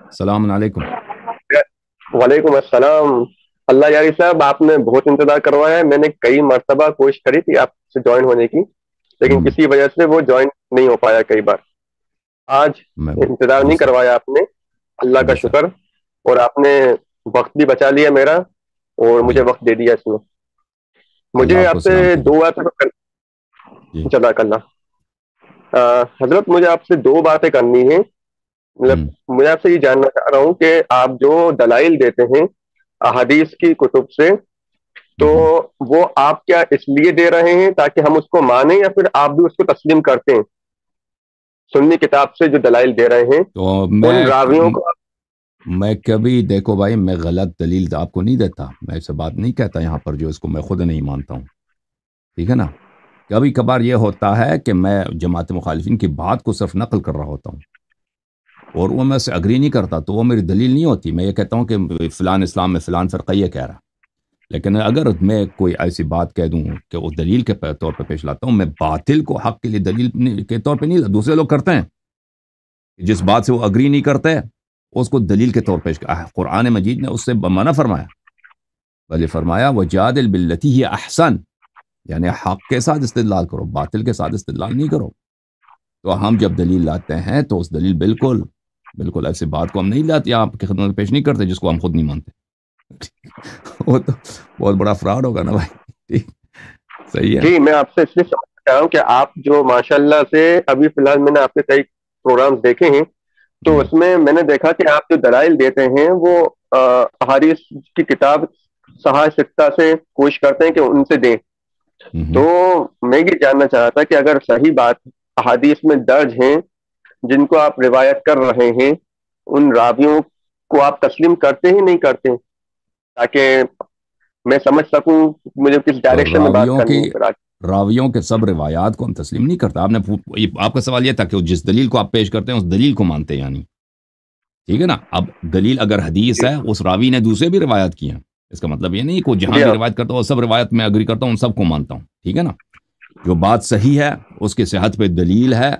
السلام علیکم۔ وعلیکم السلام۔ اللہ یاری صاحب، آپ نے بہت انتظار کروایا ہے۔ میں نے کئی مرتبہ کوشش کری تھی آپ سے جوائن ہونے کی، لیکن ہوں، کسی وجہ سے وہ جوائن نہیں ہو پایا کئی بار۔ آج میں انتظار جی نہیں سر، کروایا آپ نے، اللہ کا جی سر، شکر۔ اور آپ نے وقت بھی بچا لیا میرا، اور جی مجھے وقت دے دیا اس میں۔ اللہ مجھے آپ کو آپ سے سلامتی دے۔ دو باتیں جی۔ جزاک اللہ۔ حضرت، مجھے آپ سے دو باتیں کرنی ہیں۔ مطلب ہوں، میں آپ سے یہ جاننا چاہ رہا ہوں کہ آپ جو دلائل دیتے ہیں احادیث کی کتب سے، تو ہوں، وہ آپ کیا اس لیے دے رہے ہیں تاکہ ہم اس کو مانیں، یا پھر آپ بھی اس کو تسلیم کرتے ہیں؟ سنی کتاب سے جو دلائل دے رہے ہیں تو ان راویوں کو میں کبھی دیکھو بھائی، میں غلط دلیل آپ کو نہیں دیتا، میں ایسے بات نہیں کہتا یہاں پر جو اس کو میں خود نہیں مانتا ہوں، ٹھیک ہے نا؟ کبھی کبھار یہ ہوتا ہے کہ میں جماعت مخالفین کی بات کو صرف نقل کر رہا ہوتا ہوں، اور وہ میں سے اگری نہیں کرتا، تو وہ میری دلیل نہیں ہوتی۔ میں یہ کہتا ہوں کہ فلان اسلام میں فلان فرقہ یہ کہہ رہا، لیکن اگر میں کوئی ایسی بات کہہ دوں کہ وہ دلیل کے طور پہ پیش لاتا ہوں، میں باطل کو حق کے لیے دلیل کے طور پہ نہیں، دوسرے لوگ کرتے ہیں جس بات سے وہ اگری نہیں کرتے اس کو دلیل کے طور پیش کیا۔ قرآن مجید نے اس سے منع فرمایا، بلکہ فرمایا وجادل باللتی ہی احسن، یعنی حق کے ساتھ استدلال کرو، باطل کے ساتھ استدلال نہیں کرو۔ تو ہم جب دلیل لاتے ہیں تو اس دلیل بالکل بالکل ایسی بات کو ہم نہیں لاتے، آپ کی خدمت میں پیش نہیں کرتے جس کو ہم خود نہیں مانتے۔ وہ تو بہت بڑا فراڈ ہوگا نا بھائی، ٹھیک، صحیح ہے۔ جی، میں آپ سے اس لیے سمجھ رہا ہوں کہ آپ جو ماشاء اللہ سے ابھی فی الحال میں نے آپ کے کئی پروگرامز دیکھے ہیں، تو ہوں، اس میں نے دیکھا کہ آپ جو دلائل دیتے ہیں وہ احادیث کی کتاب صحاح ستہ سے کوشش کرتے ہیں کہ ان سے دیں۔ تو ہوں، میں یہ جاننا چاہ رہا تھا کہ اگر صحیح بات احادیث میں درج ہیں جن کو آپ روایت کر رہے ہیں، ان راویوں کو آپ تسلیم کرتے ہی نہیں کرتے، تاکہ میں سمجھ سکوں مجھے کس تو ڈائریکشن میں بات کرنی ہے پھر آگے۔ راویوں کے سب روایات کو ہم تسلیم نہیں کرتا۔ آپ کا سوال یہ تھا کہ جس دلیل کو آپ پیش کرتے ہیں اس دلیل کو مانتے ہیں، یعنی ٹھیک ہے نا؟ اب دلیل اگر حدیث ہے، اس راوی نے دوسرے بھی روایت کی ہیں، اس کا مطلب یہ نہیں کہ جہاں جی بھی ہاں۔ روایت کرتا ہوں سب روایت میں اگری کرتا ہوں، ان سب کو مانتا ہوں، ٹھیک ہے نا؟ جو بات صحیح ہے اس کی صحت پہ دلیل ہے،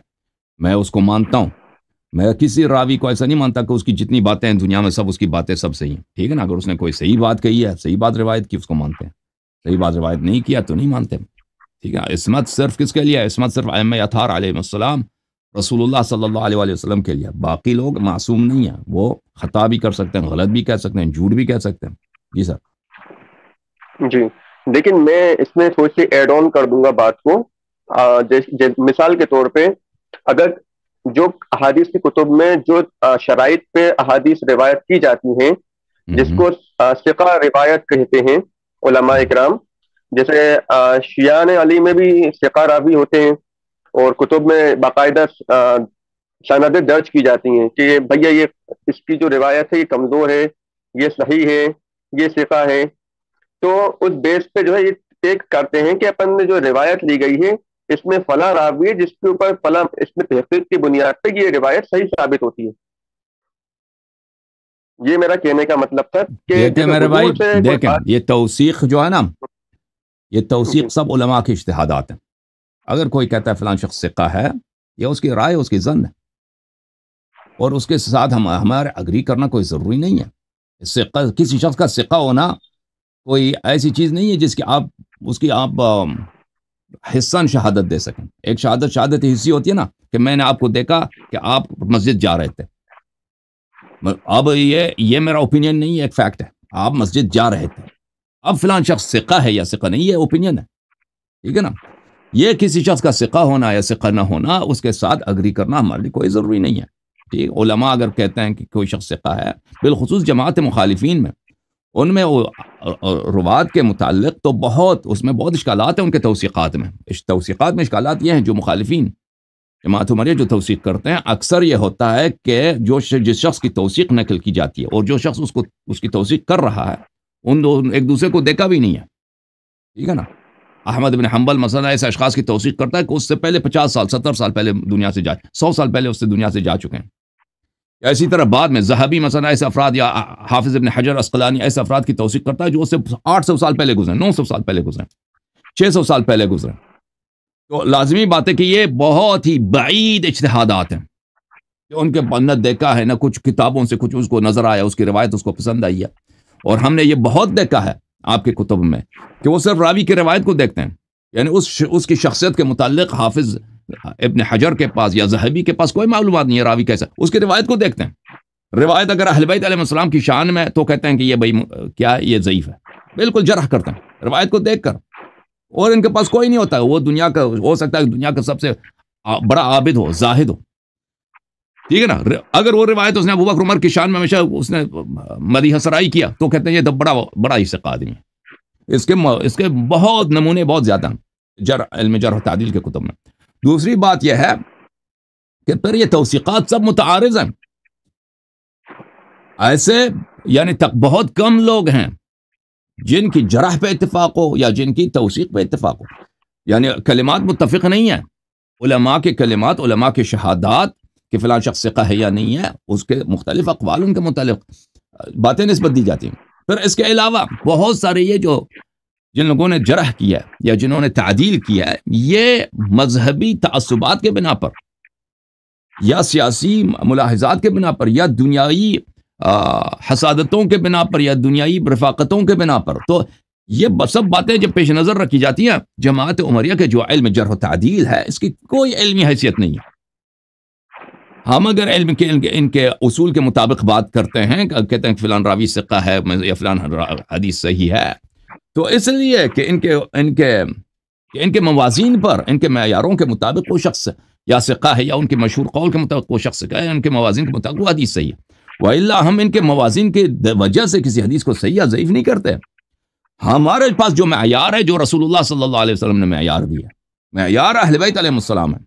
میں اس کو مانتا ہوں۔ میں کسی راوی کو ایسا نہیں مانتا کہ اس کی جتنی باتیں ہیں دنیا میں سب اس کی باتیں سب صحیح ہیں، ٹھیک ہے نا؟ اگر اس نے کوئی صحیح بات کہی ہے، صحیح بات روایت کی، اس کو مانتے ہیں، صحیح بات روایت نہیں کیا تو نہیں مانتے، ٹھیک ہے؟ عصمت صرف کس کے لیے ہے؟ عصمت صرف ائمہ اطہار علیہ السلام، رسول اللہ صلی اللہ علیہ وآلہ وسلم کے لیے۔ باقی لوگ معصوم نہیں ہیں، وہ خطا بھی کر سکتے ہیں، غلط بھی کہہ سکتے ہیں، جھوٹ بھی کہہ سکتے ہیں۔ جی سر۔ جی، لیکن میں اس میں تھوڑی سی ایڈ آن کر دوں گا بات کو۔ مثال کے طور پہ، اگر جو احادیث کی کتب میں جو شرائط پہ احادیث روایت کی جاتی ہیں، جس ہوں، کو ثقہ روایت کہتے ہیں علماء ہوں، اکرام، جیسے شیعان علی میں بھی ثقہ راوی ہوتے ہیں، اور کتب میں باقاعدہ سندیں درج کی جاتی ہیں کہ بھیا یہ اس کی جو روایت ہے یہ کمزور ہے، یہ صحیح ہے، یہ ثقہ ہے۔ تو اس بیس پہ جو ہے یہ طے کرتے ہیں کہ اپن نے جو روایت لی گئی ہے اس میں فلاں راوی ہے جس کے اوپر فلاں اس میں تحقیق کی بنیاد پہ یہ روایت صحیح ثابت ہوتی ہے۔ یہ میرا کہنے کا مطلب تھا کہ دیکھیں جیسے میرے بھائی، حضور سے کوئی دیکھیں بات۔ یہ توثیق جو ہے نا، یہ جی توثیق سب علماء کے اجتہادات ہیں۔ اگر کوئی کہتا ہے فلان شخص ثقہ ہے، یہ اس کی رائے، اس کی ظن ہے، اور اس کے ساتھ ہمارے اگری کرنا کوئی ضروری نہیں ہے۔ ثقہ، کسی شخص کا ثقہ ہونا کوئی ایسی چیز نہیں ہے جس کی آپ اس کی آپ حصاً شہادت دے سکیں۔ ایک شہادت حصی ہوتی ہے نا، کہ میں نے آپ کو دیکھا کہ آپ مسجد جا رہے تھے، اب یہ میرا اوپینین نہیں ہے، ایک فیکٹ ہے، آپ مسجد جا رہے تھے۔ اب فلان شخص ثقہ ہے یا ثقہ نہیں، یہ اوپینین ہے، ٹھیک ہے نا؟ یہ کسی شخص کا ثقہ ہونا یا ثقہ نہ ہونا، اس کے ساتھ اگری کرنا ہمارے لیے کوئی ضروری نہیں ہے، ٹھیک؟ علماء اگر کہتے ہیں کہ کوئی شخص ثقہ ہے، بالخصوص جماعت مخالفین میں، ان میں روات کے متعلق تو اس میں بہت اشکالات ہیں ان کے توثیقات میں۔ توثیقات میں اشکالات یہ ہیں، جو مخالفین جماعت عمریہ جو توثیق کرتے ہیں، اکثر یہ ہوتا ہے کہ جس شخص کی توثیق نقل کی جاتی ہے اور جو شخص اس کی توثیق کر رہا ہے، ان دو ایک دوسرے کو دیکھا بھی نہیں ہے، ٹھیک ہے نا؟ احمد بن حنبل مثلا ایسے اشخاص کی توثیق کرتا ہے کہ اس سے پہلے 50 سال 70 سال پہلے دنیا سے 100 سال پہلے اس سے دنیا سے جا چکے ہیں۔ اسی طرح بعد میں ذہبی مثلا ایسے افراد، یا حافظ ابن حجر عسقلانی ایسے افراد کی توثیق کرتا ہے جو اس سے 800 سال پہلے گزرے، 900 سال پہلے گزرے، 600 سال پہلے گزرے۔ تو لازمی بات ہے کہ یہ بہت ہی بعید اجتہادات ہیں، کہ ان کے نہ دیکھا ہے، نہ کچھ کتابوں سے کچھ اس کو نظر آیا، اس کی روایت اس کو پسند آئی ہے. اور ہم نے یہ بہت دیکھا ہے آپ کے کتب میں کہ وہ صرف راوی کی روایت کو دیکھتے ہیں، یعنی اس کی شخصیت کے متعلق حافظ ابن حجر کے پاس یا ذہبی کے پاس کوئی معلومات نہیں ہے راوی کیسا، اس کی روایت کو دیکھتے ہیں. روایت اگر اہل بیت علیہ السلام کی شان میں تو کہتے ہیں کہ یہ بھائی کیا ہے، یہ ضعیف ہے، بالکل جرح کرتے ہیں روایت کو دیکھ کر. اور ان کے پاس کوئی نہیں ہوتا، وہ دنیا کا ہو سکتا ہے دنیا کا سب سے بڑا عابد ہو، زاہد ہو، ٹھیک ہے نا. اگر وہ روایت اس نے ابو بکر عمر کی شان میں ہمیشہ اس نے مدیح سرائی کیا تو کہتے ہیں یہ تو بڑا ہی ثقہ آدمی ہے. اس کے بہت نمونے بہت زیادہ ہیں علم جرح و تعدیل کے کتب میں. دوسری بات یہ ہے کہ پھر یہ توثیقات سب متعارض ہیں. ایسے یعنی تک بہت کم لوگ ہیں جن کی جرح پہ اتفاق ہو یا جن کی توثیق پہ اتفاق ہو، یعنی کلمات متفق نہیں ہیں. علماء کے کلمات، علماء کے شہادات کہ فلاں شخص ثقہ ہے یا نہیں ہے، اس کے مختلف اقوال ان کے متعلق باتیں نسبت دی جاتی ہیں. پھر اس کے علاوہ بہت سارے یہ جو جن لوگوں نے جرح کیا ہے یا جنہوں نے تعدیل کیا ہے، یہ مذہبی تعصبات کے بنا پر یا سیاسی ملاحظات کے بنا پر یا دنیائی حسادتوں کے بنا پر یا دنیائی رفاقتوں کے بنا پر، تو یہ سب باتیں جب پیش نظر رکھی جاتی ہیں جماعت عمریہ کے جو علم جرح و تعدیل ہے اس کی کوئی علمی حیثیت نہیں ہے. ہم اگر علم کے ان کے اصول کے مطابق بات کرتے ہیں، کہتے ہیں کہ فلان راوی ثقہ ہے یا فلان حدیث صحیح ہے، تو اس لیے کہ ان کے موازین پر، ان کے معیاروں کے مطابق وہ شخص یا ثقہ ہے، یا ان کے مشہور قول کے مطابق وہ شخص ثقہ ہے، ان کے موازین کے مطابق وہ حدیث صحیح ہے. وَإِلَّا ہم ان کے موازین کی وجہ سے کسی حدیث کو صحیح یا ضعیف نہیں کرتے. ہمارے پاس جو معیار ہے، جو رسول اللہ صلی اللہ علیہ وسلم نے معیار دیا، معیار اہل بیت علیہ السلام ہے.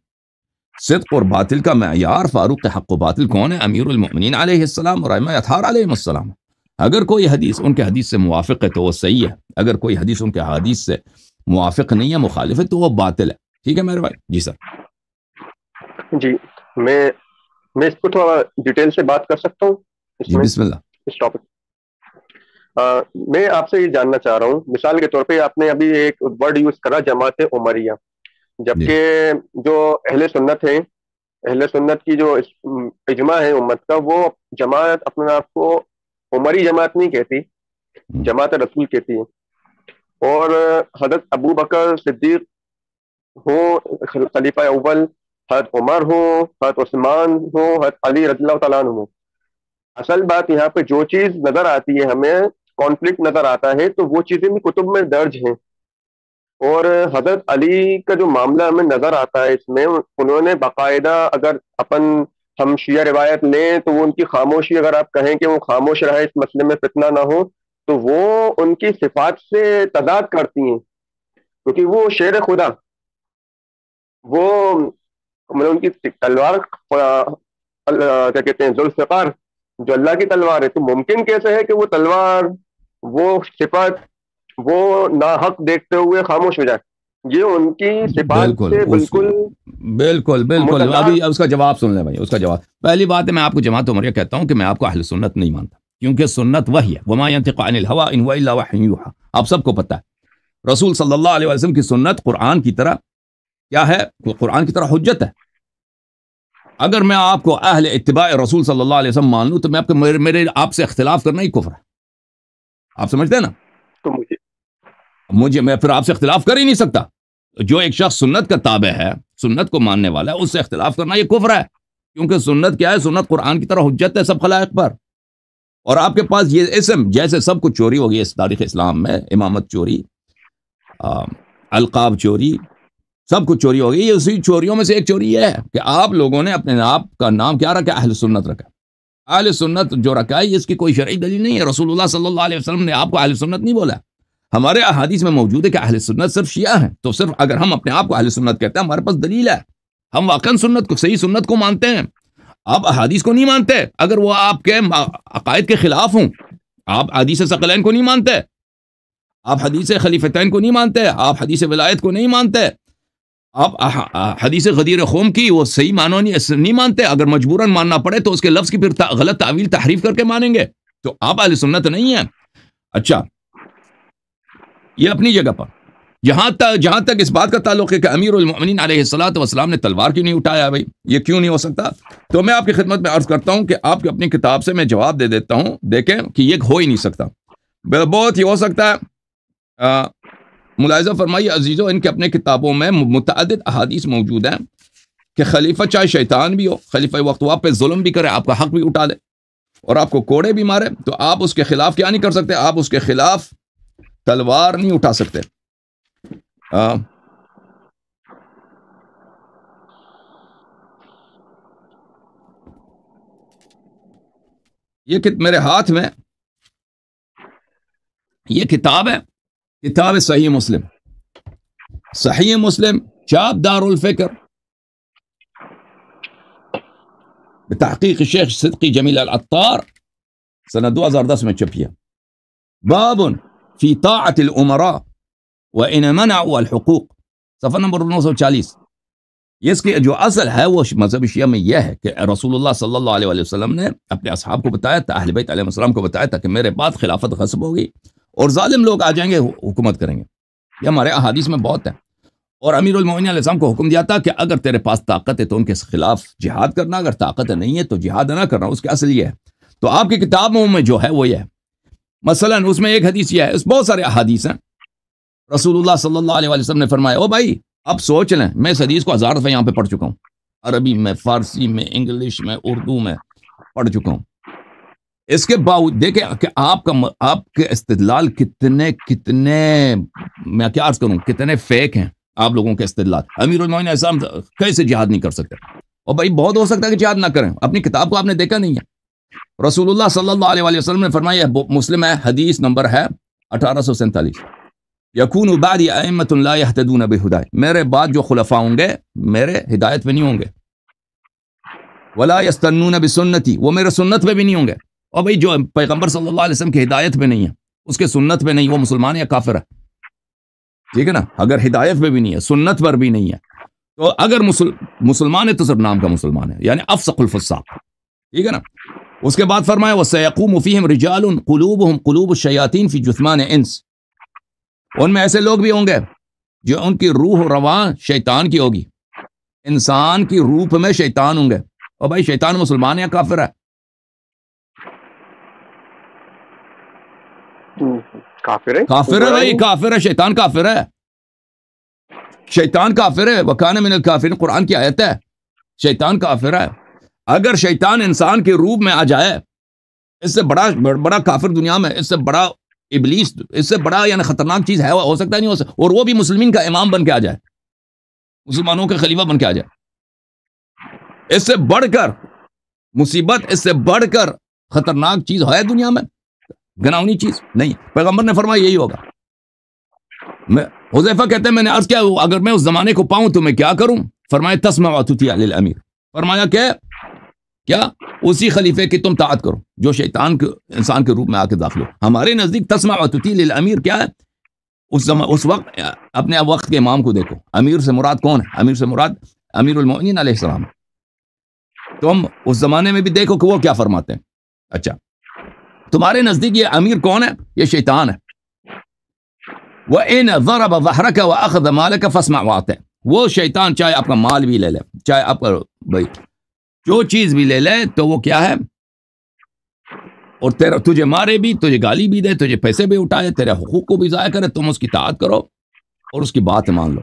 صدق اور باطل کا معیار فاروق حق و باطل کون ہے؟ امیر المؤمنین علیہ السلام اور ائمہ اطہار علیہ السلام. اگر کوئی حدیث ان کے حدیث سے موافق ہے تو وہ صحیح ہے، اگر کوئی حدیث ان کے حدیث سے موافق نہیں ہے، مخالف ہے، تو وہ باطل ہے. ٹھیک ہے میرے بھائی؟ جی سر. جی میں اس کو تھوڑا ڈیٹیل سے بات کر سکتا ہوں جی بسم اللہ. اس ٹاپک میں آپ سے یہ جاننا چاہ رہا ہوں، مثال کے طور پہ آپ نے ابھی ایک ورڈ یوز کرا جماعت عمریہ، جبکہ جو اہل سنت ہیں، اہل سنت کی جو اجماع ہے امت کا، وہ جماعت اپنے آپ کو عمری جماعت نہیں کہتی، جماعت رسول کہتی ہے. اور حضرت ابو بکر صدیق ہو، خلیفہ اول، حضرت عمر ہو، حضرت عثمان ہو، حضرت علی رضی اللہ تعالیٰ عنہ ہو، اصل بات یہاں پہ جو چیز نظر آتی ہے، ہمیں کانفلکٹ نظر آتا ہے، تو وہ چیزیں بھی کتب میں درج ہیں. اور حضرت علی کا جو معاملہ ہمیں نظر آتا ہے اس میں، انہوں نے باقاعدہ، اگر ہم شیعہ روایت لیں تو وہ ان کی خاموشی، اگر آپ کہیں کہ وہ خاموش رہے اس مسئلے میں فتنہ نہ ہو، تو وہ ان کی صفات سے تضاد کرتی ہیں، کیونکہ وہ شیر خدا، وہ ان کی تلوار کیا کہتے ہیں، ذوالفقار، جو اللہ کی تلوار ہے، تو ممکن کیسے ہے کہ وہ تلوار، وہ صفات، وہ ناحق دیکھتے ہوئے خاموش ہو جائے؟ یہ ان کی صفات سے بالکل. ابھی اس کا جواب سن لیں بھائی، اس کا جواب. پہلی بات ہے، میں آپ کو جماعت عمریہ کہتا ہوں کہ میں آپ کو اہل سنت نہیں مانتا، کیونکہ سنت وحی ہے. وما ينطق عن الهوى ان هو الا وحی یوحى. آپ سب کو پتہ ہے رسول صلی اللہ علیہ وسلم کی سنت قرآن کی طرح کیا ہے؟ قرآن کی طرح حجت ہے. اگر میں آپ کو اہل اتباع رسول صلی اللہ علیہ وسلم مان لوں تو میں میرے آپ سے اختلاف کرنا ہی کفر ہے. آپ سمجھتے ہیں نا؟ تو میں پھر آپ سے اختلاف کر ہی نہیں سکتا. جو ایک شخص سنت کا تابع ہے، سنت کو ماننے والا ہے، اس سے اختلاف کرنا یہ کفر ہے، کیونکہ سنت کیا ہے؟ سنت قرآن کی طرح حجت ہے سب خلائق پر. اور آپ کے پاس یہ اسم، جیسے سب کچھ چوری ہو گئی اس تاریخ اسلام میں، امامت چوری، القاب چوری، سب کچھ چوری ہو گئی. اسی چوریوں میں سے ایک چوری یہ ہے کہ آپ لوگوں نے اپنے آپ کا نام کیا رکھا؟ اہل سنت رکھا. اہل سنت جو رکھا ہے اس کی کوئی شرعی دلیل نہیں ہے. رسول اللہ صلی اللہ علیہ وسلم نے آپ کو اہل سنت نہیں بولا. ہمارے احادیث میں موجود ہے کہ اہل سنت صرف شیعہ ہیں. تو صرف اگر ہم اپنے آپ کو اہل سنت کہتے ہیں، ہمارے پاس دلیل ہے، ہم واقعا سنت کو، صحیح سنت کو مانتے ہیں. آپ احادیث کو نہیں مانتے، اگر وہ آپ کے عقائد کے خلاف ہوں. آپ حدیث ثقلین کو نہیں مانتے، آپ حدیث خلیفتین کو نہیں مانتے، آپ حدیث ولایت کو نہیں مانتے، آپ حدیث غدیر خم کی وہ صحیح معنوں نہیں مانتے. اگر مجبوراً ماننا پڑے تو اس کے لفظ کی پھر غلط تعویل تحریف کر کے مانیں گے، تو آپ اہل سنت نہیں ہیں. اچھا، یہ اپنی جگہ پر. جہاں تک اس بات کا تعلق ہے کہ امیر المؤمنین علیہ الصلوۃ والسلام نے تلوار کیوں نہیں اٹھایا بھائی، یہ کیوں نہیں ہو سکتا، تو میں آپ کی خدمت میں عرض کرتا ہوں کہ آپ کی اپنی کتاب سے میں جواب دے دیتا ہوں، دیکھیں کہ یہ ہو ہی نہیں سکتا، بہت ہی ہو سکتا ہے۔ ملاحظہ فرمائیے عزیزو، ان کے اپنے کتابوں میں متعدد احادیث موجود ہیں کہ خلیفہ چاہے شیطان بھی ہو، خلیفہ وقت آپ پہ ظلم بھی کرے، آپ کا حق بھی اٹھا لے اور آپ کو کوڑے بھی مارے، تو آپ اس کے خلاف کیا نہیں کر سکتے، آپ اس کے خلاف تلوار نہیں اٹھا سکتے۔ یہ میرے ہاتھ میں یہ کتاب ہے، کتاب صحیح مسلم، صحیح مسلم چاپ دار الفکر بتحقیق شیخ صدقی جمیل العطار، سنہ 2010 میں چھپی ہے۔ باب فی طاعت الامراء وان منعوا الحقوق، صفحہ نمبر 940۔ اس کی جو اصل ہے وہ مذہب شیعہ میں یہ ہے کہ رسول اللہ صلی اللہ علیہ وسلم نے اپنے اصحاب کو بتایا تھا، اہل بیت علیہ السلام کو بتایا تھا کہ میرے بعد خلافت غصب ہوگی اور ظالم لوگ آ جائیں گے، حکومت کریں گے، یہ ہمارے احادیث میں بہت ہے۔ اور امیر المؤمنین علیہ السلام کو حکم دیا تھا کہ اگر تیرے پاس طاقت ہے تو ان کے خلاف جہاد کرنا، اگر طاقت نہیں ہے تو جہاد نہ کرنا، اس کی اصل یہ ہے۔ تو آپ کی کتابوں میں جو ہے وہ یہ ہے، مثلا اس میں ایک حدیث یہ ہے، اس بہت سارے احادیث ہیں، رسول اللہ صلی اللہ علیہ وسلم نے فرمایا، او بھائی اب سوچ لیں، میں اس حدیث کو 1000 دفعہ یہاں پہ پڑھ چکا ہوں، عربی میں، فارسی میں، انگلش میں، اردو میں پڑھ چکا ہوں، اس کے باوجود دیکھیں کہ آپ کے استدلال کتنے میں کیا عرض کروں، کتنے فیک ہیں آپ لوگوں کے استدلال۔ امیر المؤمنین علیہ السلام کیسے جہاد نہیں کر سکتے؟ اور بھائی بہت ہو سکتا ہے کہ جہاد نہ کریں، اپنی کتاب کو آپ نے دیکھا نہیں ہے۔ رسول اللہ صلی اللہ علیہ وسلم نے فرمایا، مسلم ہے، حدیث نمبر ہے 1847، یکون بعدی ائمۃ لا یہتدون بہدای، میرے بعد جو خلفاء ہوں گے میرے ہدایت پہ نہیں ہوں گے، ولا یستنون بسنتی، وہ میرے سنت پہ بھی نہیں ہوں گے۔ اور بھائی جو پیغمبر صلی اللہ علیہ وسلم کی ہدایت پہ نہیں ہے، اس کے سنت پہ نہیں، وہ مسلمان یا کافر ہے، ٹھیک ہے نا؟ اگر ہدایت پہ بھی نہیں ہے، سنت پر بھی نہیں ہے، تو اگر مسلمان ہے تو صرف نام کا مسلمان ہے، یعنی افسق الفساق، ٹھیک ہے نا؟ اس کے بعد فرمایا، وَسَيَقُومُ فِيهِمْ رِجَالٌ قُلُوبُهُمْ قُلُوبُ الشَّيَاطِينِ فِي جُثْمَانِ انس، ان میں ایسے لوگ بھی ہوں گے جو ان کی روح رواں شیطان کی ہوگی، انسان کی روح میں شیطان ہوں گے۔ اور بھائی شیطان مسلمان یا کافر ہے؟ کافر ہے، کافر ہے بھائی، کافر ہے، شیطان کافر ہے، شیطان کافر ہے، وَكَانَ مِنَ الْكَافِرِينَ، قرآن کی آیت ہے، شیطان کافر ہے۔ اگر شیطان انسان کے روح میں آ جائے، اس سے بڑا کافر دنیا میں، اس سے بڑا ابلیس، اس سے بڑا یعنی خطرناک چیز ہے، ہو سکتا نہیں ہو سکتا، اور وہ بھی مسلمین کا امام بن کے آ جائے، مسلمانوں کے خلیفہ بن کے آ جائے، اس سے بڑھ کر مصیبت، اس سے بڑھ کر خطرناک چیز ہے دنیا میں، گناؤنی چیز نہیں۔ پیغمبر نے فرمایا یہی ہوگا۔ حذیفہ کہتے ہیں میں نے عرض کیا اگر میں اس زمانے کو پاؤں تو میں کیا کروں؟ فرمایا تسمع وتطیع للامیر، فرمایا کہ کیا اسی خلیفے کی تم طاعت کرو جو شیطان کے انسان کے روپ میں آ کے داخل ہو۔ ہمارے نزدیک تسمع وتطیع للامیر کیا ہے؟ اس وقت اپنے وقت کے امام کو دیکھو، امیر سے مراد کون ہے؟ امیر سے مراد امیر المؤمنین علیہ السلام۔ تم اس زمانے میں بھی دیکھو کہ وہ کیا فرماتے ہیں۔ اچھا تمہارے نزدیک یہ امیر کون ہے؟ یہ شیطان ہے۔ وَإِنَ ضَرَبَ ظَهْرَكَ وَأَخَذَ مَالَكَ فَاسْمَعْ وَأَطِعْ، وہ شیطان چاہے آپ کا مال بھی لے لے، چاہے آپ کا بھائی جو چیز بھی لے لے تو وہ کیا ہے، اور تجھے مارے بھی، تجھے گالی بھی دے، تجھے پیسے بھی اٹھائے، تیرے حقوق کو بھی ضائع کرے، تم اس کی اطاعت کرو اور اس کی بات مان لو۔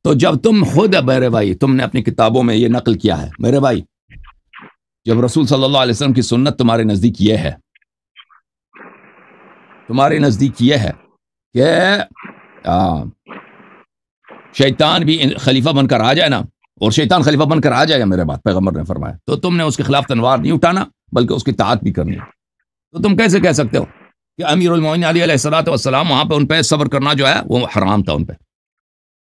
تو جب تم خود میرے بھائی تم نے اپنی کتابوں میں یہ نقل کیا ہے میرے بھائی، جب رسول صلی اللہ علیہ وسلم کی سنت تمہارے نزدیک یہ ہے، تمہارے نزدیک یہ ہے کہ شیطان بھی خلیفہ بن کر آ جائے نا، اور شیطان خلیفہ بن کر آ جائے گا میرے بعد، پیغمبر نے فرمایا، تو تم نے اس کے خلاف تلوار نہیں اٹھانا بلکہ اس کی اطاعت بھی کرنی ہے۔ تو تم کیسے کہہ سکتے ہو کہ امیر المؤمنین علی علیہ الصلوۃ والسلام وہاں پہ ان پہ صبر کرنا جو ہے وہ حرام تھا ان پہ،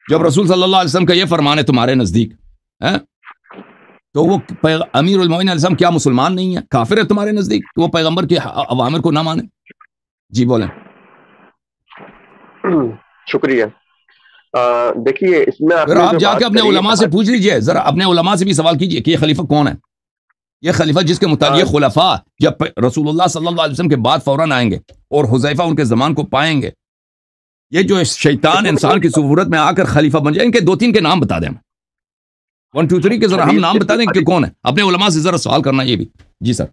جب رسول صلی اللہ علیہ وسلم کا یہ فرمان ہے تمہارے نزدیک ہے، تو وہ امیر المؤمنین علیہ السلام کیا مسلمان نہیں ہے، کافر ہے تمہارے نزدیک کہ وہ پیغمبر کے اوامر کو نہ مانے؟ جی بولیں۔ شکریہ۔ دیکھیے اس میں پھر آپ جا کے اپنے علماء سے پوچھ لیجئے، ذرا اپنے علماء سے بھی سوال کیجئے کہ یہ خلیفہ کون ہے، یہ خلیفہ جس کے متعلق یہ خلفاء جب رسول اللہ صلی اللہ علیہ وسلم کے بعد فوراً آئیں گے اور حذیفہ ان کے زمان کو پائیں گے یہ جو شیطان انسان کی صورت میں آ کر خلیفہ بن جائے، ان کے 2-3 کے نام بتا دیں ہمیں، 1 2 3 کے ذرا ہم نام بتا دیں کہ کون ہے، اپنے علماء سے ذرا سوال کرنا یہ بھی. جی سر.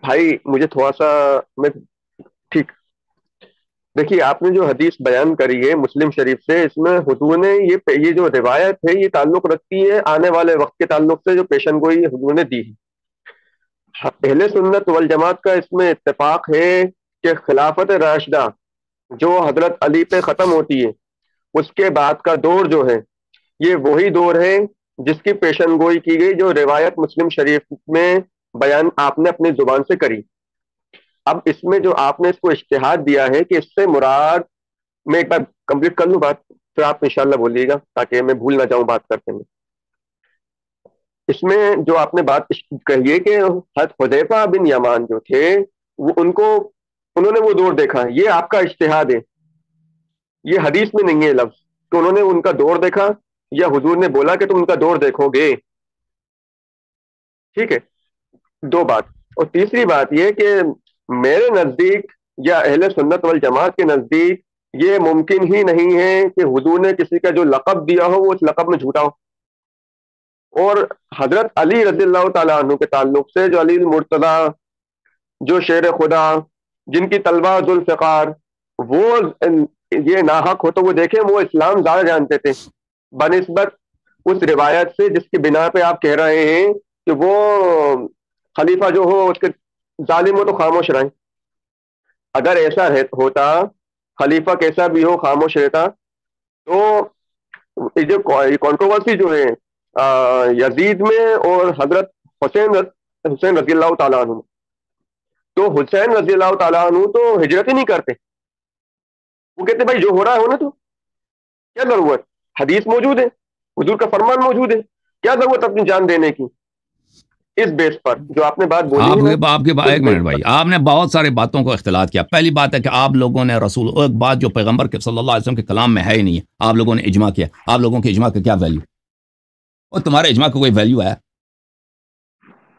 بھائی مجھے تھوڑا سا ٹھیک دیکھیے، آپ نے جو حدیث بیان کری ہے مسلم شریف سے، اس میں حضور نے یہ جو روایت ہے یہ تعلق رکھتی ہے آنے والے وقت کے تعلق سے جو پیشن گوئی حضور نے دی ہے. اہل سنت والجماعت کا اس میں اتفاق ہے کہ خلافت راشدہ جو حضرت علی پہ ختم ہوتی ہے، اس کے بعد کا دور جو ہے یہ وہی دور ہے جس کی پیشن گوئی کی گئی جو روایت مسلم شریف میں بیان آپ نے اپنی زبان سے کری. اب اس میں جو آپ نے اس کو اجتہاد دیا ہے کہ اس سے مراد، میں ایک بار کمپلیٹ کر لوں بات، پھر آپ انشاءاللہ بولیے گا تاکہ میں بھول نہ جاؤں بات کرتے میں. اس میں جو آپ نے بات کہی ہے کہ حضرت حذیفہ بن یمان جو تھے وہ انہوں نے وہ دور دیکھا، یہ آپ کا اجتہاد ہے، یہ حدیث میں نہیں ہے لفظ کہ انہوں نے ان کا دور دیکھا یا حضور نے بولا کہ تم ان کا دور دیکھو گے. ٹھیک ہے، 2 بات. اور تیسری بات یہ کہ میرے نزدیک یا اہل سنت والجماعت کے نزدیک یہ ممکن ہی نہیں ہے کہ حضور نے کسی کا جو لقب دیا ہو وہ اس لقب میں جھوٹا ہو. اور حضرت علی رضی اللہ تعالیٰ عنہ کے تعلق سے جو علی المرتضیٰ، جو شیر خدا، جن کی طلبہ ذوالفقار، وہ یہ ناحق ہو تو وہ دیکھیں، وہ اسلام زیادہ جانتے تھے بنسبت اس روایت سے جس کی بنا پہ آپ کہہ رہے ہیں کہ وہ خلیفہ جو ہو اس کے ظالم ہو تو خاموش رہیں. اگر ایسا ہوتا، خلیفہ کیسا بھی ہو خاموش رہتا، تو یہ جو کنٹروورسی جو ہے یزید میں اور حضرت حسین رضی اللہ تعالیٰ عنہ، تو حسین رضی اللہ تعالیٰ عنہ تو ہجرت ہی نہیں کرتے. وہ کہتے بھائی جو ہو رہا ہے ہونا، تو کیا ضرورت، حدیث موجود ہے، حضور کا فرمان موجود ہے، کیا ضرورت اپنی جان دینے کی. اس بیس پر جو آپ نے بات بولی آپ کے ایک منٹ بھائی، آپ نے بہت سارے باتوں کو اختلاط کیا. پہلی بات ہے کہ آپ لوگوں نے ایک بات جو پیغمبر کے صلی اللہ علیہ وسلم کے کلام میں ہے ہی نہیں ہے، آپ لوگوں نے اجماع کیا. آپ لوگوں کے اجماع کا کیا ویلیو؟ اور تمہارے اجماع کا کوئی ویلیو ہے؟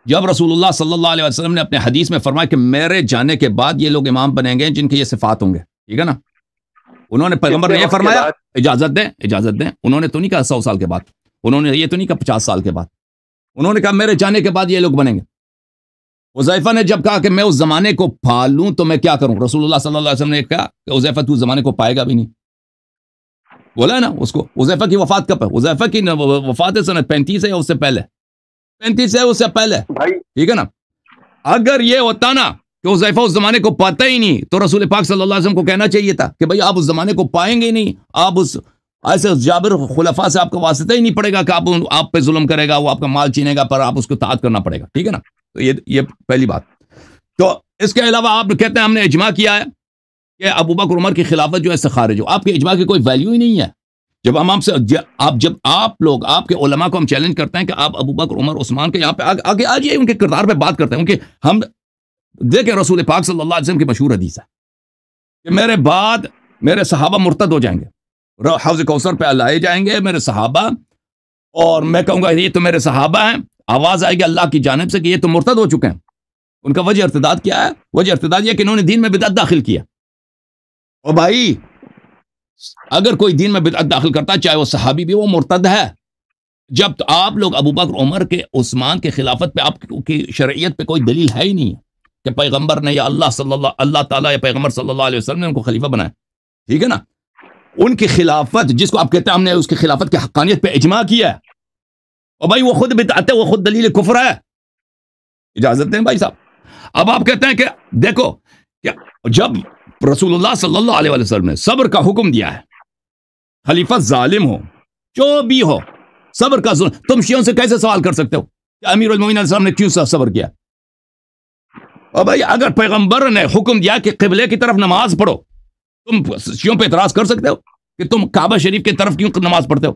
جب رسول اللہ صلی اللہ علیہ وسلم نے اپنے حدیث میں فرمایا کہ میرے جانے کے بعد یہ لوگ امام بنیں گے جن کے یہ صفات ہوں گے، ٹھیک ہے نا؟ انہوں نے پیغمبر نے یہ فرمایا، اجازت دیں، انہوں نے تو نہیں کہا 100 سال کے بعد، انہوں نے یہ تو نہیں کہا 50 سال کے بعد، انہوں نے کہا میرے جانے کے بعد یہ لوگ بنیں گے. حذیفہ نے جب کہا کہ میں اس زمانے کو پالوں تو میں کیا کروں، رسول اللہ صلی اللہ علیہ وسلم نے کہا کہ حذیفہ تو اس زمانے کو پائے گا بھی نہیں. بولا ہے نا اس کو. حذیفہ کی وفات کب ہے؟ حذیفہ کی وفات سنت 35 ہے یا اس سے پہلے؟ 35 ہے، اس سے پہلے، ٹھیک ہے نا؟ اگر یہ ہوتا نا کہ حذیفہ اس زمانے کو پاتا ہی نہیں تو رسول پاک صلی اللہ علیہ وسلم کو کہنا چاہیے تھا کہ بھائی آپ اس زمانے کو پائیں گے نہیں، آپ اس ایسے جابر خلفاء سے آپ کا واسطہ ہی نہیں پڑے گا کہ آپ پہ ظلم کرے گا، وہ آپ کا مال چھینے گا، پر آپ اس کو اطاعت کرنا پڑے گا، ٹھیک ہے نا؟ تو یہ پہلی بات. تو اس کے علاوہ آپ کہتے ہیں ہم نے اجماع کیا ہے کہ ابو بکر عمر کی خلافت جو ہے اس سے خارج ہو. آپ کے اجماع کی کوئی ویلیو ہی نہیں ہے. جب آپ لوگ، آپ کے علماء کو ہم چیلنج کرتے ہیں کہ آپ ابو بکر عمر عثمان کے یہاں پہ آگے آ جائیے، ان کے کردار پہ بات کرتے ہیں. ان کے ہم دیکھیں رسول پاک صلی اللہ علیہ وسلم کی مشہور حدیث ہے کہ میرے بعد میرے صحابہ مرتد ہو جائیں گے، حوض کوثر پہ لائے جائیں گے میرے صحابہ، اور میں کہوں گا یہ تو میرے صحابہ ہیں، آواز آئے گی اللہ کی جانب سے کہ یہ تو مرتد ہو چکے ہیں. ان کا وجہ ارتداد کیا ہے؟ وجہ ارتداد یہ کہ انہوں نے دین میں بدعت داخل کیا. اور بھائی اگر کوئی دین میں بدعت داخل کرتا ہے چاہے وہ صحابی بھی، وہ مرتد ہے. جب تو آپ لوگ ابو بکر عمر کے عثمان کے خلافت پہ آپ کی شرعیت پہ کوئی دلیل ہے ہی نہیں کہ پیغمبر نے یا اللہ تعالیٰ یا پیغمبر صلی اللہ علیہ وسلم نے ان کو خلیفہ بنایا، ٹھیک ہے نا؟ ان کی خلافت جس کو آپ کہتے ہیں ہم نے اس کی خلافت کی حقانیت پہ اجماع کیا ہے، اور بھائی وہ خود بدعت ہے، وہ خود دلیل کفر ہے. اجازت دیں بھائی صاحب. اب آپ کہتے ہیں کہ دیکھو کہ جب رسول اللہ صلی اللہ علیہ وسلم نے صبر کا حکم دیا ہے، خلیفہ ظالم ہو جو بھی ہو، صبر کا ظلم، تم شیعوں سے کیسے سوال کر سکتے ہو کہ امیر المومنین علیہ السلام نے کیوں صبر کیا؟ اور بھائی اگر پیغمبر نے حکم دیا کہ قبلے کی طرف نماز پڑھو، تم شیعوں پہ اعتراض کر سکتے ہو کہ تم کعبہ شریف کی طرف کیوں نماز پڑھتے ہو؟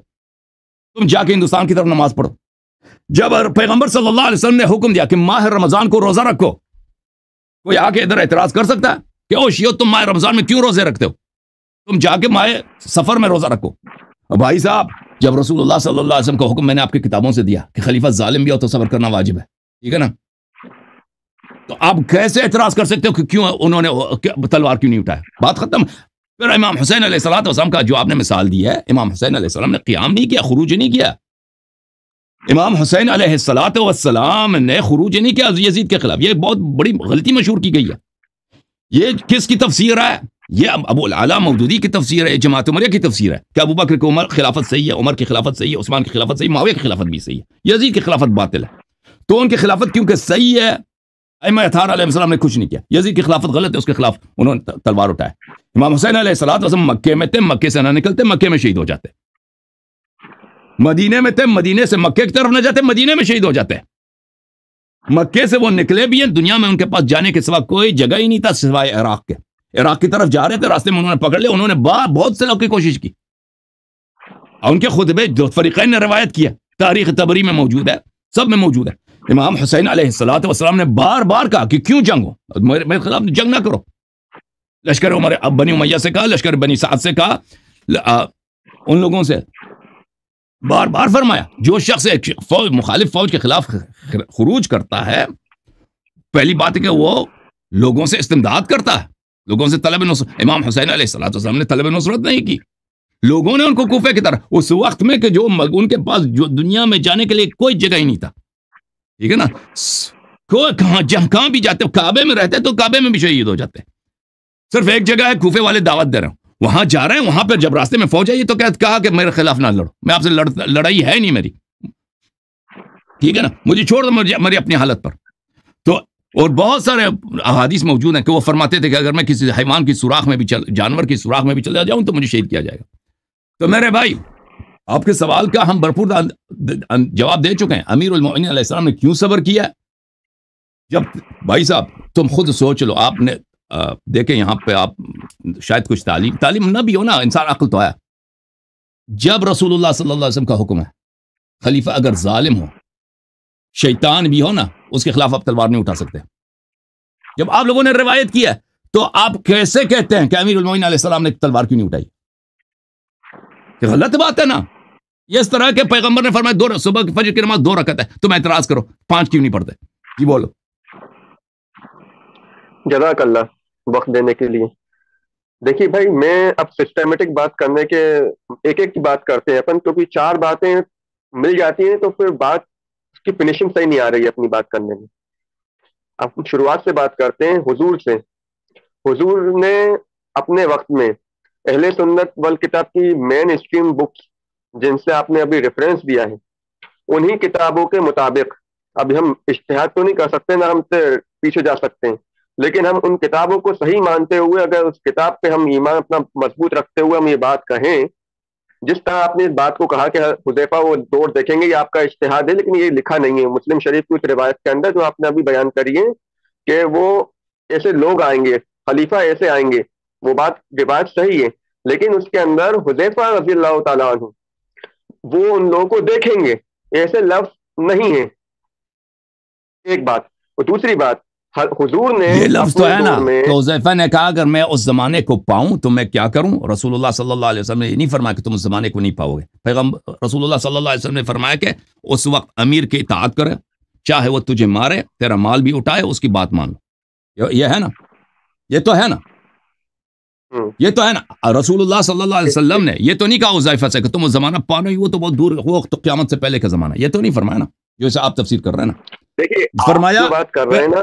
تم جا کے ہندوستان کی طرف نماز پڑھو. جب پیغمبر صلی اللہ علیہ وسلم نے حکم دیا کہ ماہ رمضان کو روزہ رکھو، کوئی آ کے ادھر اعتراض کر سکتا ہے کہ او شیعو تم ماہ رمضان میں کیوں روزے رکھتے ہو؟ تم جا کے ماہ سفر میں روزہ رکھو. بھائی صاحب جب رسول اللہ صلی اللہ علیہ وسلم کا حکم میں نے آپ کی کتابوں سے دیا کہ خلیفہ ظالم بھی ہو تو صبر کرنا واجب ہے، ٹھیک ہے نا؟ تو آپ کیسے اعتراض کر سکتے ہو کہ کیوں انہوں نے تلوار کیوں نہیں اٹھایا؟ بات ختم. پھر امام حسین علیہ السلام کا جو آپ نے مثال دی ہے، امام حسین علیہ السلام نے قیام نہیں کیا، خروج نہیں کیا. امام حسین علیہ السلام نے خروج نہیں کیا یزید کے خلاف. یہ بہت بڑی غلطی مشہور کی گئی ہے. یہ کس کی تفسیر ہے؟ یہ ابو العلا مودودی کی تفسیر ہے، جماعت عمریہ کی تفسیر ہے کہ ابو بکر کی عمر خلافت صحیح ہے، عمر کی خلافت صحیح ہے، عثمان کی خلافت صحیح ہے، معاویہ کی خلافت بھی صحیح ہے، یزید کی خلافت باطل ہے. تو ان کی خلافت کیونکہ صحیح ہے، ائمہ اطہار علیہ السلام نے کچھ نہیں کیا. یزید کی خلافت غلط ہے، اس کے خلاف انہوں نے تلوار اٹھائے. امام حسین علیہ السلام مکے میں تھے، مکے سے نہ نکلتے، مکے میں شہید ہو جاتے. مدینے میں تھے، مدینے سے مکے کی طرف نہ جاتے، مدینے میں شہید ہو جاتے. مکے سے وہ نکلے بھی ہیں، دنیا میں ان کے پاس جانے کے سوا کوئی جگہ ہی نہیں تھا سوائے عراق کے. عراق کی طرف جا رہے تھے، راستے میں انہوں نے پکڑ لیا. انہوں نے بہت سے لوگ کی کوشش کی، اور ان کے خطبے جو فریقین نے روایت کیا، تاریخ طبری میں موجود ہے، سب میں موجود ہے. امام حسین علیہ السلام نے بار بار کہا کہ کیوں جنگ ہو، میرے خلاف جنگ نہ کرو. لشکر عمر بنی امیہ سے کہا، لشکر بنی سعد سے کہا، ان لوگوں سے بار بار فرمایا. جو شخص ایک مخالف فوج کے خلاف خروج کرتا ہے، پہلی بات ہے کہ وہ لوگوں سے استمداد کرتا ہے، لوگوں سے طلب نصرت. امام حسین علیہ السلام نے طلب نصرت نہیں کی، لوگوں نے ان کو کوفے کی طرف، اس وقت میں کہ جو ان کے پاس جو دنیا میں جانے کے لیے کوئی جگہ ہی نہیں تھا. ٹھیک ہے نا، کہاں بھی جاتے، کعبے میں رہتے تو کعبے میں بھی شہید ہو جاتے. صرف ایک جگہ ہے، کوفے والے دعوت دے رہے ہیں، وہاں جا رہے ہیں. وہاں پہ جب راستے میں فوج آئی تو کہا کہ میرے خلاف نہ لڑو، میں آپ سے لڑائی ہے نہیں میری. ٹھیک ہے نا، مجھے چھوڑ دو میری اپنی حالت پر. تو اور بہت سارے احادیث موجود ہیں کہ وہ فرماتے تھے کہ اگر میں کسی حیوان کی سوراخ میں بھی جانور کی سوراخ میں بھی چلا جاؤں تو مجھے شہید کیا جائے گا. تو میرے بھائی، آپ کے سوال کا ہم بھرپور جواب دے چکے ہیں. امیر المومنین علیہ السلام نے کیوں صبر کیا؟ جب بھائی صاحب تم خود سوچ لو، آپ نے دیکھیں یہاں پہ آپ شاید کچھ تعلیم نہ بھی ہو نا، انسان عقل تو ہے. جب رسول اللہ صلی اللہ علیہ وسلم کا حکم ہے، خلیفہ اگر ظالم ہو، شیطان بھی ہو نا، اس کے خلاف آپ تلوار نہیں اٹھا سکتے. جب آپ لوگوں نے روایت کیا تو آپ کیسے کہتے ہیں کہ امیر المومنین علیہ السلام نے تلوار کیوں نہیں اٹھائی؟ کہ غلط بات ہے نا. یہ اس طرح کے پیغمبر نے فرمایا صبح کی فجر کی نماز 2 رکعت ہے، تم اعتراض کرو 5 کیوں نہیں پڑھتے؟ جی بولو. جزاک اللہ وقت دینے کے لیے. دیکھیے بھائی، میں اب سسٹمیٹک بات کرنے کے ایک کی بات کرتے ہیں اپن، کیونکہ 4 باتیں مل جاتی ہیں تو پھر بات اس کی فنیشنگ صحیح نہیں آ رہی ہے اپنی بات کرنے میں. اب شروعات سے بات کرتے ہیں حضور سے. حضور نے اپنے وقت میں اہل سنت والکتاب کی مین اسٹریم بکس جن سے آپ نے ابھی ریفرنس دیا ہے، انہی کتابوں کے مطابق، اب ہم اجتہاد تو نہیں کر سکتے، نہ ہم سے پیچھے جا سکتے ہیں، لیکن ہم ان کتابوں کو صحیح مانتے ہوئے، اگر اس کتاب پہ ہم ایمان اپنا مضبوط رکھتے ہوئے ہم یہ بات کہیں، جس طرح آپ نے اس بات کو کہا کہ حذیفہ وہ دوڑ دیکھیں گے، یہ آپ کا اجتہاد ہے لیکن یہ لکھا نہیں ہے مسلم شریف کی اس روایت کے اندر جو آپ نے ابھی بیان کری ہے کہ وہ ایسے لوگ آئیں گے، خلیفہ ایسے آئیں گے، وہ بات روایت صحیح ہے، لیکن اس کے اندر حذیفہ رضی اللہ تعالیٰ عنہ وہ ان لوگوں کو دیکھیں گے، ایسے لفظ نہیں ہے. ایک بات. اور دوسری بات، حضور نے یہ لفظ تو ہے نا کہ حذیفہ نے کہا اگر میں اس زمانے کو پاؤں تو میں کیا کروں. رسول اللہ صلی اللہ علیہ وسلم نے یہ نہیں فرمایا کہ تم اس زمانے کو نہیں پاؤ گے. پیغمبر رسول اللہ صلی اللہ علیہ وسلم نے فرمایا کہ اس وقت امیر کی اطاعت کرے، چاہے وہ تجھے مارے، تیرا مال بھی اٹھائے، اس کی بات مان لو. یہ ہے نا، یہ تو ہے نا، یہ تو ہے نا. رسول اللہ صلی اللہ علیہ وسلم نے یہ تو نہیں کہا حذیفہ سے کہ تم اس زمانہ پا نہیں، وہ تو بہت دور، وہ تو قیامت سے پہلے کا زمانہ. یہ تو نہیں فرمایا نا جو اسے آپ تفسیر کر رہے ہیں نا. دیکھیے فرمایا بات کر رہے ہیں نا،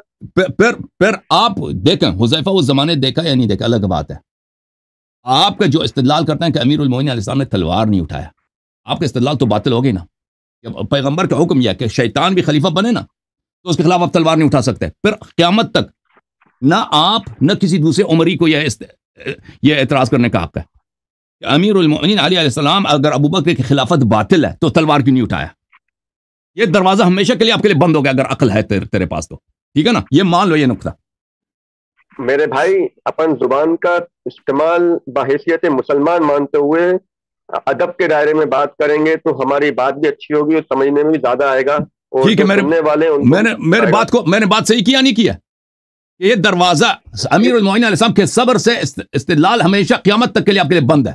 پھر آپ دیکھیں حذیفہ اس زمانے دیکھا یا نہیں دیکھا الگ بات ہے. آپ کا جو استدلال کرتے ہیں کہ امیر المومنین علیہ السلام نے تلوار نہیں اٹھایا، آپ کا استدلال تو باطل ہو گئی نا. جب پیغمبر کا حکم یہ کہ شیطان بھی خلیفہ بنے نا تو اس کے خلاف آپ تلوار نہیں اٹھا سکتے. پھر قیامت تک نہ آپ نہ کسی دوسرے عمری کو یہ اعتراض کرنے کا حق ہے کہ امیر المومنین علیہ السلام اگر ابو بکر کی خلافت باطل ہے تو تلوار کیوں نہیں اٹھایا. یہ دروازہ ہمیشہ کے لیے آپ کے لیے بند ہو گیا اگر عقل ہے تیرے پاس تو. ٹھیک ہے نا، یہ مان لو یہ نقطہ. میرے بھائی، اپن زبان کا استعمال بحیثیت مسلمان مانتے ہوئے ادب کے دائرے میں بات کریں گے تو ہماری بات بھی اچھی ہوگی اور سمجھنے میں بھی زیادہ آئے گا. ٹھیک ہے، میں نے بات صحیح کیا نہیں کیا. یہ دروازہ امیر المومنین علیہ السلام کے صبر سے استدلال ہمیشہ قیامت تک کے لیے آپ کے لیے بند ہے.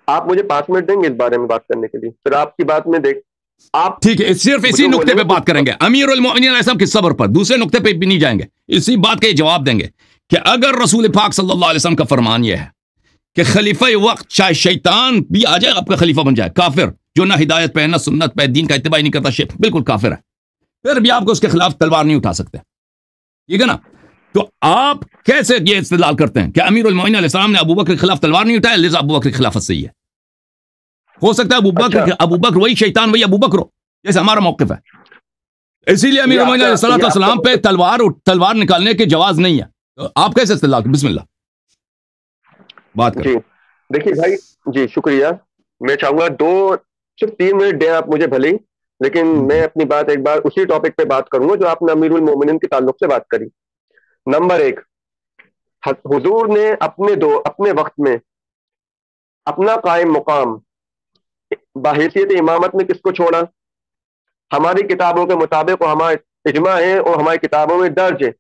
آپ مجھے 5 منٹ دیں گے اس بارے میں بات کرنے کے لیے، پھر آپ کی بات میں دیکھ آپ ٹھیک ہے صرف اسی نقطے پہ بات کریں گے امیر المومنین علیہ السلام کے صبر پر، دوسرے نقطے پہ بھی نہیں جائیں گے. اسی بات کا یہ جواب دیں گے کہ اگر رسول پاک صلی اللہ علیہ وسلم کا فرمان یہ ہے کہ خلیفہ وقت چاہے شیطان بھی آ جائے آپ کا خلیفہ بن جائے، کافر جو نہ ہدایت پہ نہ سنت پہ دین کا اتباع نہیں کرتا، بالکل کافر ہے، پھر بھی آپ کو اس کے خلاف تلوار نہیں اٹھا سکتے، ٹھیک ہے نا؟ تو آپ کیسے یہ استدلال کرتے ہیں کہ امیر المومنین علیہ السلام نے ابو بکر کے خلاف تلوار نہیں اٹھایا لہذا ابو بکر کی خلافت صحیح ہے؟ ہو سکتا ہے ابو بکر وہی شیطان وہی ابو بکر ہو، جیسے ہمارا موقف ہے، اسی لیے امیر المومنین علیہ السلام پہ تلوار نکالنے کے جواز نہیں ہے۔ تو آپ کیسے استدلال؟ بسم اللہ بات کریں۔ جی دیکھیے بھائی، جی شکریہ، میں چاہوں گا صرف 3 منٹ دیں آپ مجھے بھلے ہی، لیکن میں اپنی بات ایک بار اسی ٹاپک پہ بات کروں گا جو آپ نے امیر المومنین کے تعلق سے بات کری۔ نمبر 1، حضور نے اپنے وقت میں اپنا قائم مقام بحیثیت امامت میں کس کو چھوڑا؟ ہماری کتابوں کے مطابق ہمارا اجماع ہے اور ہماری کتابوں میں درج ہے،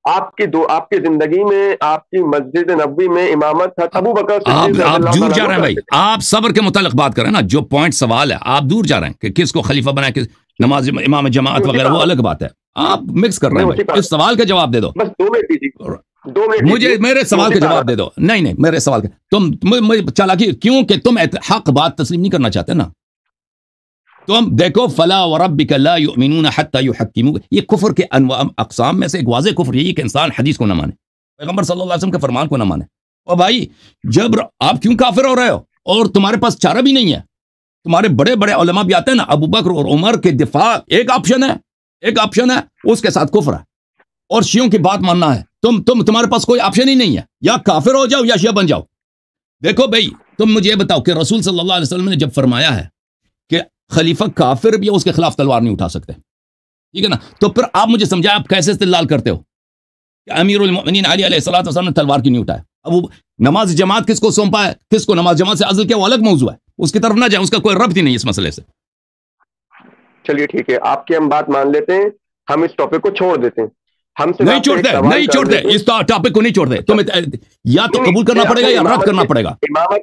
آپ کی زندگی میں آپ کی مسجد نبوی میں امامت ابو بکر صدیق آپ دور جا رہے ہیں بھائی، آپ صبر کے متعلق بات کریں نا، جو پوائنٹ سوال ہے آپ دور جا رہے ہیں کہ کس کو خلیفہ بنائے، کس نماز امام جماعت وغیرہ، وہ الگ بات ہے، آپ مکس کر رہے ہیں بھائی، اس سوال کا جواب دے دو بس 2 منٹ دیجیے، 2 منٹ مجھے، میرے سوال کا جواب دے دو۔ نہیں میرے سوال کا تم چالاکی کیوں کہ تم حق بات تسلیم نہیں کرنا چاہتے نا، تم دیکھو فلا وربک لا یؤمنون حتی یحکموک، یہ کفر کے انواع اقسام میں سے ایک واضح کفر یہی کہ انسان حدیث کو نہ مانے، پیغمبر صلی اللہ علیہ وسلم کے فرمان کو نہ مانے۔ اور بھائی جب آپ کیوں کافر ہو رہے ہو اور تمہارے پاس چارہ بھی نہیں ہے، تمہارے بڑے بڑے علماء بھی آتے ہیں نا، ابو بکر اور عمر کے دفاع ایک آپشن ہے اس کے ساتھ کفر ہے، اور شیعوں کی بات ماننا ہے، تمہارے پاس کوئی آپشن ہی نہیں ہے، یا کافر ہو جاؤ یا شیعہ بن جاؤ۔ دیکھو بھائی تم مجھے یہ بتاؤ کہ رسول صلی اللہ علیہ وسلم نے جب فرمایا ہے کہ خلیفہ کافر بھی اس کے خلاف تلوار نہیں اٹھا سکتے، ٹھیک ہے نا، تو پھر آپ مجھے سمجھائیں آپ کیسے استدلال کرتے ہو کہ امیر المؤمنین علی علیہ الصلوۃ والسلام نے تلوار کیوں نہیں اٹھایا؟ اب نماز جماعت کس کو سونپا ہے، کس کو نماز جماعت سے عزل کیا، وہ الگ موضوع ہے، اس کی طرف نہ جائیں، اس کا کوئی ربط ہی نہیں اس مسئلے سے۔ چلیے ٹھیک ہے، آپ کی ہم بات مان لیتے ہیں، ہم اس ٹاپک کو چھوڑ دیتے ہیں، ہم سے نہیں چھوڑتے اس ٹاپک کو نہیں چھوڑتے، تمہیں یا تو قبول کرنا پڑے گا یا رد کرنا پڑے گا۔ امامت،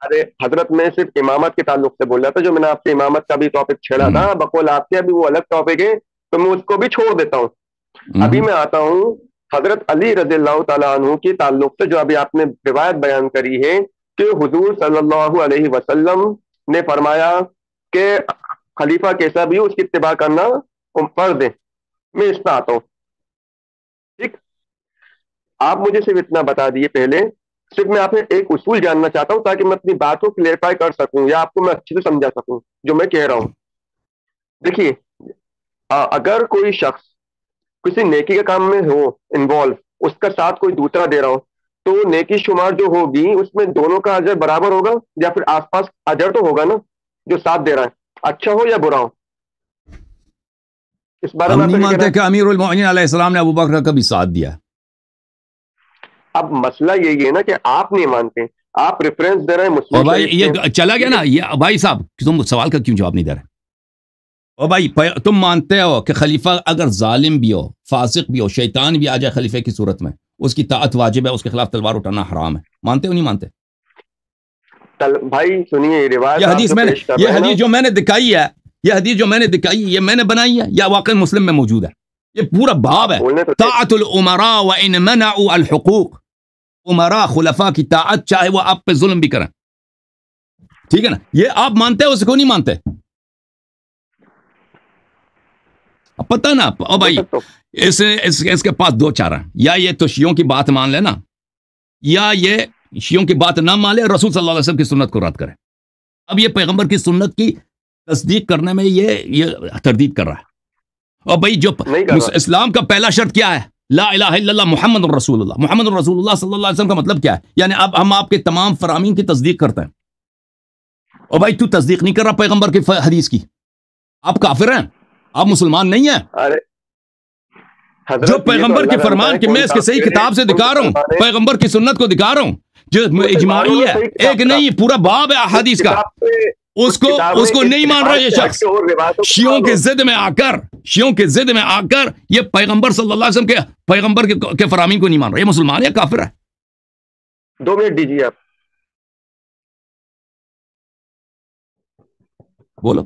ارے حضرت میں صرف امامت کے تعلق سے بول رہا تھا، جو میں نے آپ سے امامت کا بھی ٹاپک چھیڑا تھا بقول آپ کے، ابھی وہ الگ ٹاپک ہے تو میں اس کو بھی چھوڑ دیتا ہوں۔ ابھی میں آتا ہوں حضرت علی رضی اللہ تعالیٰ عنہ کے تعلق سے، جو ابھی آپ نے روایت بیان کری ہے کہ حضور صلی اللہ علیہ وسلم نے فرمایا کہ خلیفہ کیسا بھی ہو اس کی اتباع کرنا فرض ہے۔ میں اس پہ آتا ہوں، ٹھیک، آپ مجھے صرف اتنا بتا دیے پہلے، صرف میں آپ سے ایک اصول جاننا چاہتا ہوں تاکہ میں اپنی بات کو کلیئرفائی کر سکوں یا آپ کو میں اچھے سے سمجھا سکوں جو میں کہہ رہا ہوں۔ دیکھیے اگر کوئی شخص کسی نیکی کے کام میں ہو انوالو، اس کا ساتھ کوئی دوسرا دے رہا ہو، تو نیکی شمار جو ہوگی اس میں دونوں کا اجر برابر ہوگا، یا پھر آس پاس اجر تو ہوگا نا جو ساتھ دے رہا ہے، اچھا ہو یا برا ہو؟ اس بارے میں ہم نہیں مانتے کہ امیر المؤمنین علیہ السلام نے ابو بکر کا بھی ساتھ دیا۔ اب مسئلہ یہی ہے نا کہ آپ نہیں مانتے، آپ ریفرنس دے رہے ہیں مسلم اور بھائی یہ چلا گیا نا، یہ بھائی صاحب تم سوال کا کیوں جواب نہیں دے رہے؟ اور بھائی تم مانتے ہو کہ خلیفہ اگر ظالم بھی ہو، فاسق بھی ہو، شیطان بھی آ جائے خلیفہ کی صورت میں، اس کی طاعت واجب ہے، اس کے خلاف تلوار اٹھانا حرام ہے، مانتے ہو نہیں مانتے؟ بھائی سنیے روایت، یہ حدیث جو میں نے دکھائی ہے، یہ میں نے بنائی ہے یا واقعی مسلم میں موجود ہے؟ یہ پورا باب ہے، طاعت الامراء وان منعوا الحقوق، امراء خلفاء کی طاعت چاہے وہ آپ پہ ظلم بھی کریں، ٹھیک ہے نا؟ یہ آپ مانتے ہو، اس کو نہیں مانتے؟ اب پتہ نا، او بھائی اس کے پاس 2 چارہ، یا یہ تو شیعوں کی بات مان لینا، یا یہ شیعوں کی بات نہ مان لے، رسول صلی اللہ علیہ وسلم کی سنت کو رد کرے۔ اب یہ پیغمبر کی سنت کی تصدیق کرنے میں یہ تردید کر رہا ہے۔ اور بھائی جو اسلام کا پہلا شرط کیا ہے؟ لا الہ الا اللہ محمد الرسول اللہ، محمد الرسول اللہ صلی اللہ علیہ وسلم کا مطلب کیا ہے؟ یعنی اب ہم آپ کے تمام فرامین کی تصدیق کرتے ہیں۔ اور بھائی تو تصدیق نہیں کر رہا پیغمبر کی حدیث کی، آپ کافر ہیں، آپ مسلمان نہیں ہیں۔ جو پیغمبر کے فرمان کہ میں اس کے صحیح کتاب سے دکھا رہا ہوں، پیغمبر کی سنت کو دکھا رہا ہوں، جو اجماعی ہے، ایک نہیں پورا باب ہے احادیث کا، اس کو نہیں مان رہا یہ شخص، شیعوں کے ضد میں آ کر یہ پیغمبر صلی اللہ علیہ وسلم کے پیغمبر کے فرامین کو نہیں مان رہا، یہ مسلمان ہے یا کافر ہے؟ 2 منٹ دیجیے آپ، بولو۔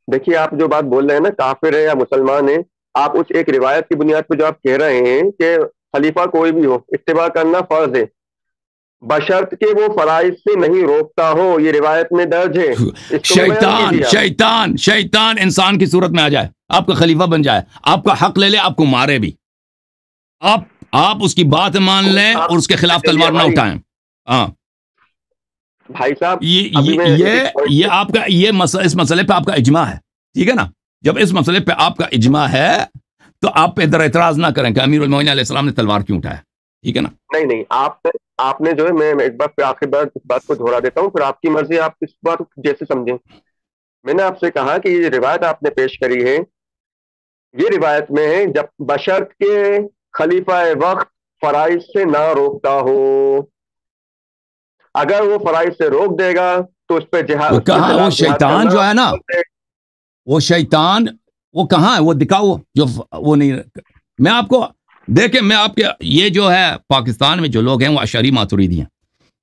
دیکھیے آپ جو بات بول رہے ہیں نا، کافر ہے یا مسلمان ہے، آپ اس ایک روایت کی بنیاد پہ جو آپ کہہ رہے ہیں کہ خلیفہ کوئی بھی ہو اتباع کرنا فرض ہے بشرط کہ وہ فرائض سے نہیں روکتا ہو، یہ روایت میں درج ہے. شیطان انسان کی صورت میں آ جائے، آپ کا خلیفہ بن جائے، آپ کا حق لے لے، آپ کو مارے بھی، آپ اس کی بات مان لیں اور اس کے خلاف تلوار نہ اٹھائیں. ہاں بھائی صاحب، یہ آپ کا اس مسئلے پہ آپ کا اجماع ہے، ٹھیک ہے نا؟ جب اس مسئلے پہ آپ کا اجماع ہے تو آپ پہ ادھر اعتراض نہ کریں کہ امیر المومنین علیہ السلام نے تلوار کیوں اٹھایا، ٹھیک ہے نا؟ نہیں آپ نے جو ہے، میں ایک بار پہ آخر بار اس بات کو دہرا دیتا ہوں، پھر آپ کی مرضی، آپ اس بات کو جیسے سمجھیں. میں نے آپ سے کہا کہ یہ روایت آپ نے پیش کری ہے، یہ روایت میں ہے جب بشرط کے خلیفہ وقت فرائض سے نہ روکتا ہو، اگر وہ فرائض سے روک دے گا تو اس پہ جہاد. وہ شیطان جو ہے نا، وہ شیطان وہ کہاں ہے؟ وہ دکھاؤ جو وہ نہیں. میں آپ کو دیکھیں، میں آپ کے یہ جو ہے پاکستان میں جو لوگ ہیں وہ اشعری ماتریدی ہیں.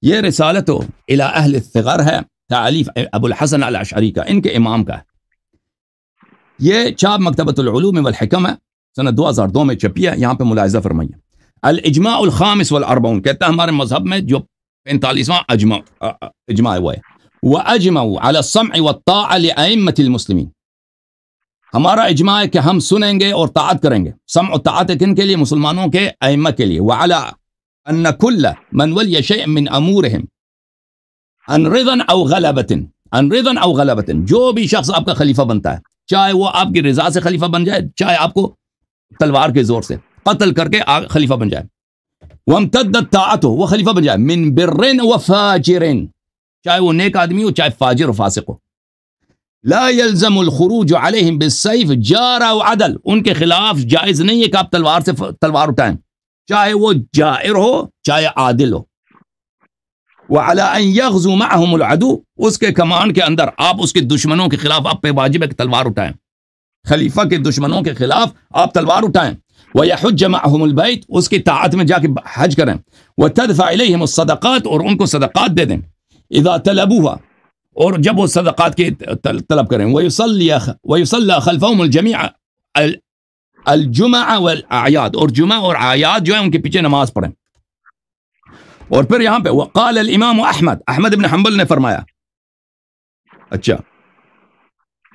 یہ رسالت الی اہل الثغر ہے، تعلیف ابو الحسن الاشعری کا، ان کے امام کا ہے. یہ چھاپ مکتبۃ العلوم والحکم ہے، سنہ 2002 میں چھپی ہے. یہاں پہ ملاحظہ فرمائیے. الاجماع الخامس والاربعون کہتا ہے ہمارے مذہب میں جو 45واں اجماع ہوا ہے. واجمعوا على السمع والطاعة لأئمة المسلمین، ہمارا اجماع ہے کہ ہم سنیں گے اور طاعت کریں گے. سمع و طاعت کن کے لیے؟ مسلمانوں کے ائمہ کے لیے. وعلى ان كل من ولي شيء من امورهم ان رضا او غلبة، جو بھی شخص آپ کا خلیفہ بنتا ہے، چاہے وہ آپ کی رضا سے خلیفہ بن جائے، چاہے آپ کو تلوار کے زور سے قتل کر کے خلیفہ بن جائے. وامتدت طاعته، وہ خلیفہ بن جائے. من بر وفاجر، چاہے وہ نیک آدمی ہو چاہے فاجر و فاسق ہو. لا يلزم الخروج عليهم بالسيف جار او عدل، ان کے خلاف جائز نہیں ہے کہ آپ تلوار سے تلوار اٹھائیں، چاہے وہ جائر ہو چاہے عادل ہو. وعلى ان يغزو معهم العدو، اس کے کمان کے اندر آپ اس کے دشمنوں کے خلاف آپ پہ واجب ہے کہ تلوار اٹھائیں. خلیفہ کے دشمنوں کے خلاف آپ تلوار اٹھائیں. ويحج معهم البيت، اس کی طاعت میں جا کے حج کریں. وتدفع اليهم الصدقات، اور ان کو صدقات دے دیں. اذا طلبوها، اور جب وہ صدقات کے طلب کریں. ويصلى خلفهم الجميع الجمعہ والاعیاد، اور جمعہ اور اعیاد جو ہیں ان کے پیچھے نماز پڑھیں. اور پھر یہاں پہ وقال الامام احمد بن حنبل نے فرمایا، اچھا،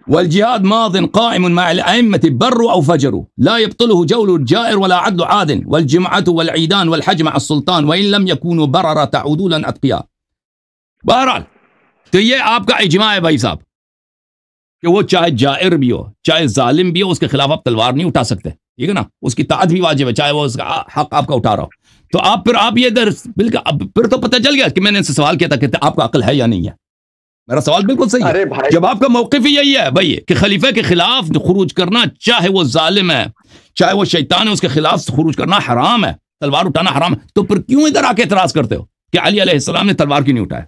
والجهاد ماض قائم مع الائمة بر او فجر لا يبطله جول الجائر ولا عدل عادل والجمعة والعيدان والحج مع السلطان وان لم يكونوا بررا تعودون اتقيا. بہرحال تو یہ آپ کا اجماع ہے بھائی صاحب کہ وہ چاہے جائر بھی ہو چاہے ظالم بھی ہو، اس کے خلاف آپ تلوار نہیں اٹھا سکتے، ٹھیک ہے نا؟ اس کی طاعت بھی واجب ہے، چاہے وہ اس کا حق آپ کا اٹھا رہا ہو. تو آپ یہ در بالکل اب پھر تو پتہ چل گیا کہ میں نے ان سے سوال کیا تھا کہ آپ کو عقل ہے یا نہیں ہے. میرا سوال بالکل صحیح ہے. جب آپ کا موقف ہی یہی ہے بھائی کہ خلیفہ کے خلاف خروج کرنا، چاہے وہ ظالم ہے چاہے وہ شیطان ہے، اس کے خلاف خروج کرنا حرام ہے، تلوار اٹھانا حرام ہے، تو پھر کیوں ادھر آ کے اعتراض کرتے ہو کہ علی علیہ السلام نے تلوار کیوں نہیں اٹھایا؟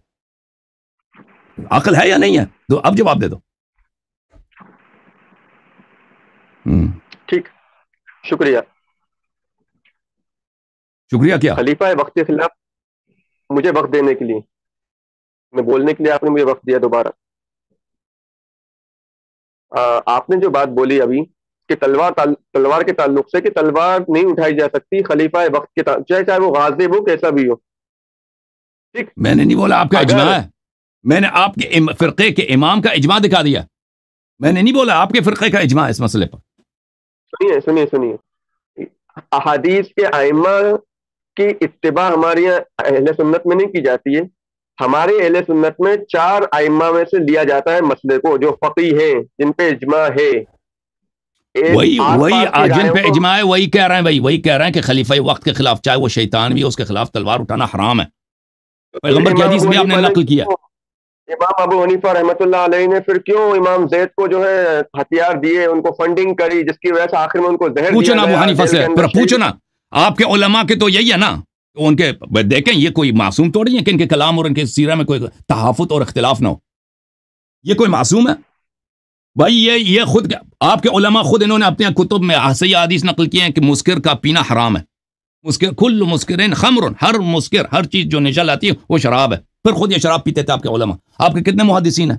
عقل ہے یا نہیں ہے؟ تو اب جواب دے دو. ٹھیک، شکریہ. شکریہ کیا؟ خلیفہ وقت کے خلاف مجھے وقت دینے کے لیے، میں بولنے کے لیے آپ نے مجھے وقت دیا دوبارہ. آپ نے جو بات بولی ابھی کہ تلوار کے تعلق سے کہ تلوار نہیں اٹھائی جا سکتی خلیفہ وقت کے چاہے وہ غازب ہو کیسا بھی ہو. ٹھیک، میں نے نہیں بولا آپ کا اجماع ہے، میں نے آپ کے فرقے کے امام کا اجماع دکھا دیا. میں نے نہیں بولا آپ کے فرقے کا اجماع اس مسئلے پر. سنیے احادیث کے ائمہ کی اتباع ہماری اہل سنت میں نہیں کی جاتی ہے. ہمارے اہل سنت میں 4 ائمہ میں سے لیا جاتا ہے مسئلے کو، جو فقیہ ہیں جن پہ اجماع ہے. وہی جن پہ اجماع ہے وہی کہہ رہے ہیں بھائی، وہی کہہ رہے ہیں کہ خلیفہ وقت کے خلاف چاہے وہ شیطان بھی ہو، اس کے خلاف تلوار اٹھانا حرام ہے. پیغمبر کی حدیث بھی آپ نے نقل کیا. امام ابو حنیفہ رحمۃ اللہ علیہ نے پھر کیوں امام زید کو جو ہے ہتھیار دیے، ان کو فنڈنگ کری، جس کی وجہ سے آخر میں ان کو زہر پوچھو نا ابو حنیفہ سے، پھر پوچھو نا آپ کے علماء کے تو یہی ہے نا، ان کے دیکھیں یہ کوئی معصوم توڑی ہے کہ ان کے کلام اور ان کے سیرہ میں کوئی تحافظ اور اختلاف نہ ہو. یہ کوئی معصوم ہے بھائی؟ یہ خود آپ کے علماء خود انہوں نے اپنے کتب میں صحیح حدیث نقل کیے ہیں کہ مسکر کا پینا حرام ہے. مسکر کل مسکرین خمر، ہر مسکر، ہر چیز جو نشہ لاتی ہے وہ شراب ہے. پھر خود یہ شراب پیتے تھے آپ کے علماء. آپ کے کتنے محدثین ہیں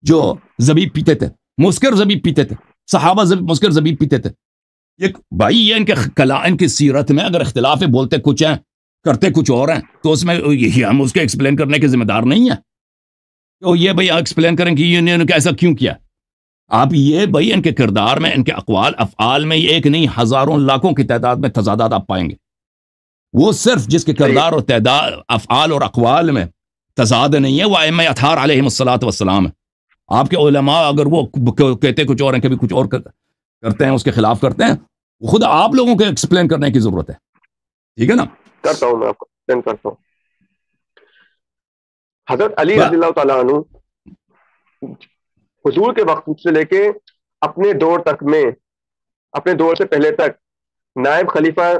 جو زبیب پیتے تھے، مسکر زبیب پیتے تھے. صحابہ مسکر زبیب پیتے تھے. یہ بھائی یہ ان کی سیرت میں اگر اختلاف ہے، بولتے کچھ ہیں کرتے کچھ اور ہیں، تو اس میں یہی ہم اس کے ایکسپلین کرنے کے ذمہ دار نہیں ہیں. تو یہ بھائی ایکسپلین کریں کہ انہوں نے ایسا کیوں کیا. آپ یہ بھائی ان کے کردار میں، ان کے اقوال افعال میں ایک نہیں ہزاروں لاکھوں کی تعداد میں تضادات آپ پائیں گے. وہ صرف جس کے کردار اور تعداد افعال اور اقوال میں تضاد نہیں ہے وہ ائمہ اطہار علیہم الصلوۃ والسلام ہے. آپ کے علماء اگر وہ کہتے کچھ اور ہیں، کبھی کچھ اور کرتے ہیں، اس کے خلاف کرتے ہیں، وہ خود آپ لوگوں کو ایکسپلین کرنے کی ضرورت ہے. ٹھیک ہے نا؟ کرتا ہوں میں آپ کو ایکسپلین کرتا ہوں. حضرت علی رضی اللہ تعالیٰ عنہ حضور کے وقت سے لے کے اپنے دور تک میں، اپنے دور سے پہلے تک نائب خلیفہ،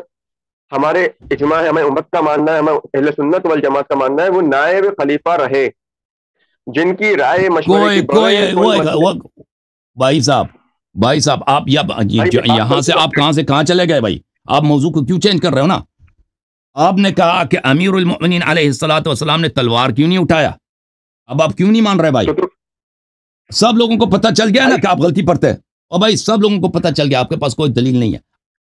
ہمارے اجماع ہے، ہمیں امت کا ماننا ہے، ہمیں اہل سنت والجماعت کا ماننا ہے، وہ نائب خلیفہ رہے جن کی رائے مشورے بھائی صاحب آپ یہاں سے آپ کہاں چلے گئے بھائی؟ آپ موضوع کو کیوں چینج کر رہے ہو نا؟ آپ نے کہا کہ امیر المؤمنین علیہ الصلوۃ والسلام نے تلوار کیوں نہیں اٹھایا. اب آپ کیوں نہیں مان رہے بھائی؟ سب لوگوں کو پتہ چل گیا نا کہ آپ غلطی پڑھتے ہیں. اور بھائی سب لوگوں کو پتہ چل گیا آپ کے پاس کوئی دلیل نہیں ہے.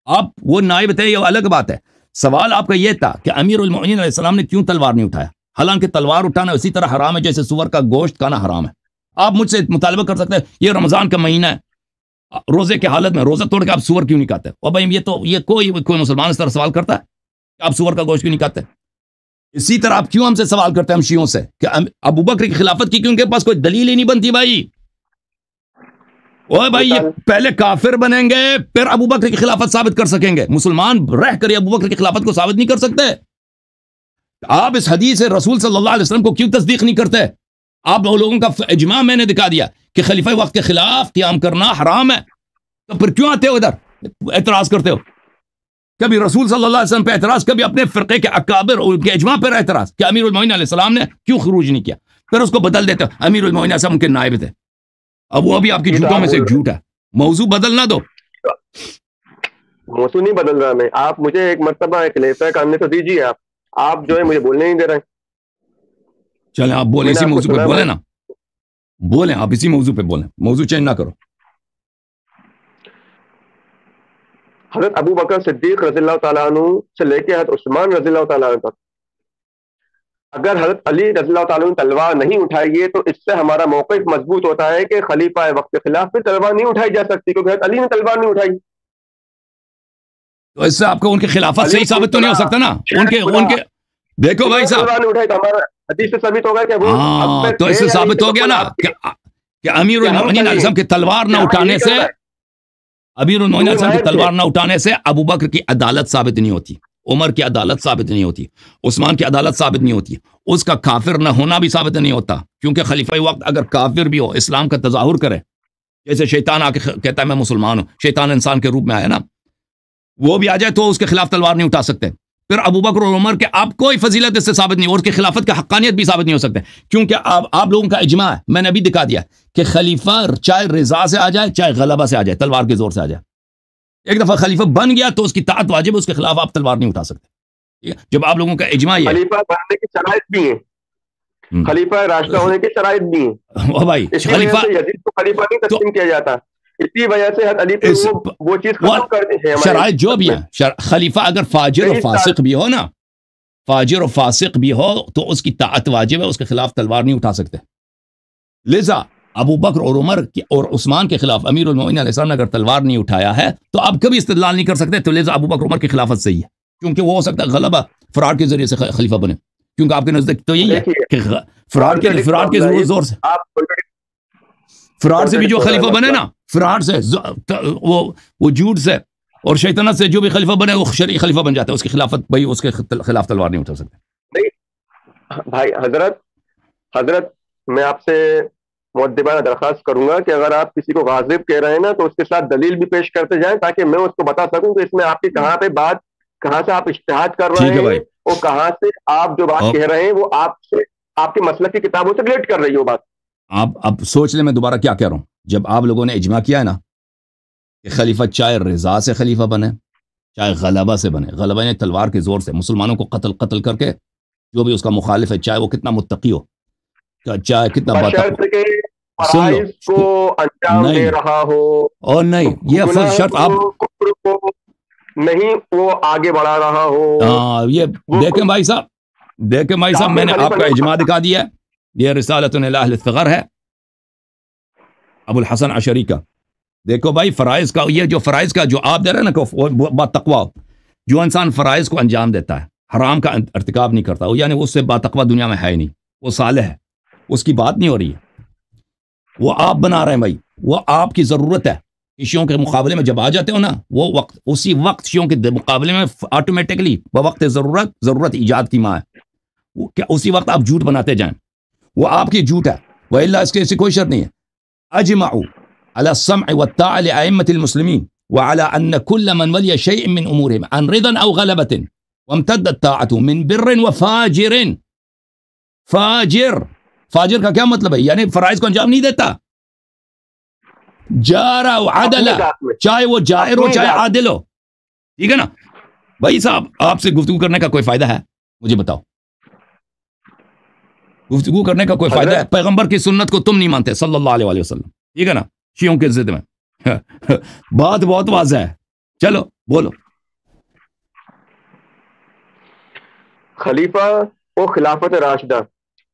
آپ وہ نائب تھے، یہ الگ بات ہے. سوال آپ کا یہ تھا کہ امیر المؤمنین علیہ السلام نے کیوں تلوار نہیں اٹھایا، حالانکہ تلوار اٹھانا اسی طرح حرام ہے جیسے سور کا گوشت کھانا حرام ہے. آپ مجھ سے مطالبہ کر سکتے ہیں یہ رمضان کا مہینہ ہے، روزے کی حالت میں روزہ توڑ کے آپ سور کیوں نہیں کھاتے؟ اور بھائی یہ کوئی مسلمان اس طرح سوال کرتا ہے کہ آپ سور کا گوشت کیوں نہیں کھاتے؟ اسی طرح آپ کیوں ہم سے سوال کرتے ہیں ہم شیعوں سے کہ ابو بکر کی خلافت کی، کیونکہ پاس کوئی دلیل ہی نہیں بنتی بھائی. اوے بھائی یہ پہلے کافر بنیں گے پھر ابو بکر کی خلافت ثابت کر سکیں گے. مسلمان رہ کر ابو بکر کی خلافت کو ثابت نہیں کر سکتے. آپ اس حدیث رسول صلی اللہ علیہ وسلم کو کیوں تصدیق نہیں کرتے؟ آپ لوگوں کا اجماع میں نے دکھا دیا کہ خلیفہ وقت کے خلاف قیام کرنا حرام ہے، تو پھر کیوں آتے ہو ادھر اعتراض کرتے ہو؟ کبھی رسول صلی اللہ علیہ وسلم پہ اعتراض، کبھی اپنے فرقے کے اکابر اور کے اجماع پر اعتراض کہ امیر المؤمنین علیہ السلام نے کیوں خروج نہیں کیا. پھر اس کو بدل دیتے ہو امیر المؤمنین علیہ السلام ان کے نائب تھے. اب وہ بھی آپ کی جھوٹوں میں سے ایک جھوٹ ہے. موضوع بدل نہ دو. موضوع نہیں بدل رہا میں. آپ مجھے ایک مرتبہ ایک خلیفہ کرنے تو دیجیے. آپ جو ہے مجھے بولنے نہیں دے رہے. چلیں آپ بولیں اسی موضوع پہ بولیں نا، بولیں آپ اسی موضوع پہ بولیں، موضوع چینج نہ کرو. حضرت ابو بکر صدیق رضی اللہ تعالیٰ عنہ سے لے کے حضرت عثمان رضی اللہ تعالیٰ عنہ تک اگر حضرت علی رضی اللہ تعالیٰ عنہ تلوار نہیں اٹھائیے تو اس سے ہمارا موقف مضبوط ہوتا ہے کہ خلیفہ وقت کے خلاف بھی تلوار نہیں اٹھائی جا سکتی، کیونکہ حضرت علی نے تلوار نہیں اٹھائی. تو اس سے آپ کو ان کی خلافت صحیح ثابت تو نہیں ہو سکتا نا. ان کے دیکھو بھائی صاحب تلوار نہیں اٹھائی تو ہمارا حدیث سے ثابت ہوگا کہ وہ تو اس سے ثابت ہو گیا نا کہ امیر المؤمنین علیہ السلام کی تلوار نہ اٹھانے سے، امیر المؤمنین علیہ السلام کی تلوار نہ اٹھانے سے ابو بکر کی عدالت ثابت نہیں ہوتی، عمر کی عدالت ثابت نہیں ہوتی، عثمان کی عدالت ثابت نہیں ہوتی، اس کا کافر نہ ہونا بھی ثابت نہیں ہوتا. کیونکہ خلیفہ وقت اگر کافر بھی ہو، اسلام کا تظاہر کرے، جیسے شیطان آ کے کہتا ہے میں مسلمان ہوں، شیطان انسان کے روپ میں آیا نا، وہ بھی آ جائے تو اس کے خلاف تلوار نہیں اٹھا سکتے. پھر ابو بکر اور عمر کے آپ کوئی فضیلت اس سے ثابت نہیں، اور اس کی خلافت کا حقانیت بھی ثابت نہیں ہو سکتے. کیونکہ آپ لوگوں کا اجماع ہے، میں نے ابھی دکھا دیا کہ خلیفہ چاہے رضا سے آ جائے چاہے غلبہ سے آ جائے، تلوار کے زور سے آ جائے، ایک دفعہ خلیفہ بن گیا تو اس کی طاعت واجب ہے، اس کے خلاف آپ تلوار نہیں اٹھا سکتے. جب آپ لوگوں کا اجماع ہے خلیفہ بننے کی شرائط بھی ہیں، خلیفہ راشدہ ہونے کی شرائط بھی ہیں. او بھائی خلیفہ یزید کو خلیفہ نہیں تسلیم کیا جاتا، اسی وجہ سے حضرت علی پہ وہ چیز ختم کر دی ہے. شرائط جو بھی ہیں، خلیفہ اگر فاجر و فاسق بھی ہو نا، فاجر و فاسق بھی ہو تو اس کی طاعت واجب ہے، اس کے خلاف تلوار نہیں اٹھا سکتے. لذا ابو بکر اور عمر اور عثمان کے خلاف امیر المؤمنین علیہ السلام نے اگر تلوار نہیں اٹھایا ہے تو آپ کبھی استدلال نہیں کر سکتے. تو لذا ابو بکر عمر کی خلافت صحیح ہے، کیونکہ وہ ہو سکتا ہے غلبہ فراڈ کے ذریعے سے خلیفہ بنے. کیونکہ آپ کے نزدیک تو یہی ہے کہ فراڈ کے زور سے، فراڈ سے بھی جو خلیفہ بنے نا، فراڈ سے وہ جھوٹ سے اور شیطنت سے جو بھی خلیفہ بنے وہ شرعی خلیفہ بن جاتا ہے. اس کی خلافت بھائی اس کے خلاف تلوار نہیں اٹھا سکتے. نہیں بھائی حضرت میں آپ سے مؤدبانہ درخواست کروں گا کہ اگر آپ کسی کو غاضب کہہ رہے ہیں نا تو اس کے ساتھ دلیل بھی پیش کرتے جائیں تاکہ میں اس کو بتا سکوں کہ اس میں آپ کی کہاں پہ بات، کہاں سے آپ اجتہاد کر رہے ہیں اور کہاں سے آپ جو بات کہہ رہے ہیں وہ آپ کے مسلک کی کتابوں سے ریلیٹ کر رہی ہو بات. آپ اب سوچ لیں میں دوبارہ کیا کہہ رہا ہوں. جب آپ لوگوں نے اجماع کیا ہے نا کہ خلیفہ چاہے رضا سے خلیفہ بنے چاہے غلبہ سے بنے، غلبہ نے تلوار کے زور سے مسلمانوں کو قتل کر کے جو بھی اس کا مخالف ہے، چاہے وہ کتنا متقی ہو، چاہے کتنا فرائض کو انجام دے رہا ہو اور نہیں، یہ فرض شرط آپ کفر کو نہیں وہ آگے بڑھا رہا ہو. ہاں یہ دیکھیں بھائی صاحب میں نے آپ کا اجماع دکھا دیا ہے. یہ رسالۃ الی اہل الثغر ہے ابو الحسن عشری کا. دیکھو بھائی فرائض کا، یہ جو فرائض کا جو آپ دے رہے ہیں نا با تقوی، جو انسان فرائض کو انجام دیتا ہے، حرام کا ارتکاب نہیں کرتا، یعنی اس سے با تقوی دنیا میں ہے ہی نہیں، وہ صالح ہے، اس کی بات نہیں ہو رہی ہے. وہ آپ بنا رہے ہیں بھائی، وہ آپ کی ضرورت ہے. شیعوں کے مقابلے میں جب آ جاتے ہو نا، وہ وقت اسی وقت شیعوں کے مقابلے میں آٹومیٹکلی بوقت ضرورت ایجاد کی ماں ہے. کیا اسی وقت آپ جھوٹ بناتے جائیں، وہ آپ کی جھوٹ ہے. وإلا اس کے سے کوئی شرط نہیں ہے. اجمعوا على السمع والطاعة لأئمة المسلمين وعلى أن كل من ولي شيء من أمورهم عن رضا أو غلبة وامتدت طاعته من بر وفاجر. فاجر کا کیا مطلب ہے؟ یعنی فرائض کو انجام نہیں دیتا، جارا و عدل، چاہے وہ جائر ہو چاہے عادل ہو. ٹھیک ہے نا بھائی صاحب؟ آپ سے گفتگو کرنے کا کوئی فائدہ ہے؟ مجھے بتاؤ، گفتگو کرنے کا کوئی فائدہ ہے؟ پیغمبر کی سنت کو تم نہیں مانتے صلی اللہ علیہ وسلم، ٹھیک ہے نا؟ شیعوں کے ضد میں بات بہت واضح ہے. چلو بولو. خلیفہ و خلافت راشدہ،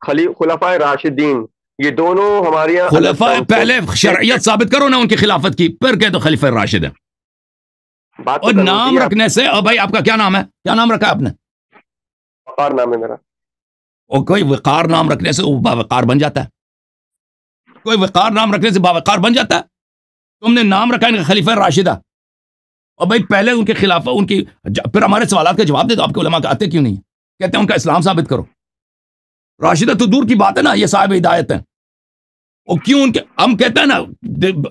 خلفائے راشدین، یہ دونوں ہمارے یہاں خلفاء پہلے شرعیت ثابت کرو نا ان کی خلافت کی، پھر کہہ دو خلیفہ راشد ہے. اور نام رکھنے سے، اور بھائی آپ کا کیا نام ہے؟ کیا نام رکھا آپ نے؟ وقار نام ہے میرا. اور کوئی وقار نام رکھنے سے وہ باوقار بن جاتا ہے؟ کوئی وقار نام رکھنے سے باوقار بن جاتا ہے؟ تم نے نام رکھا ان کا خلیفہ راشدہ، اور بھائی پہلے ان کے خلاف ان کی، پھر ہمارے سوالات کا جواب دے دو. آپ کے علماء آتے کیوں نہیں؟ کہتے ہیں ان کا اسلام ثابت کرو. راشدہ تو دور کی بات ہے نا، یہ صاحب ہدایت ہیں. اور کیوں ان کے، ہم کہتے ہیں نا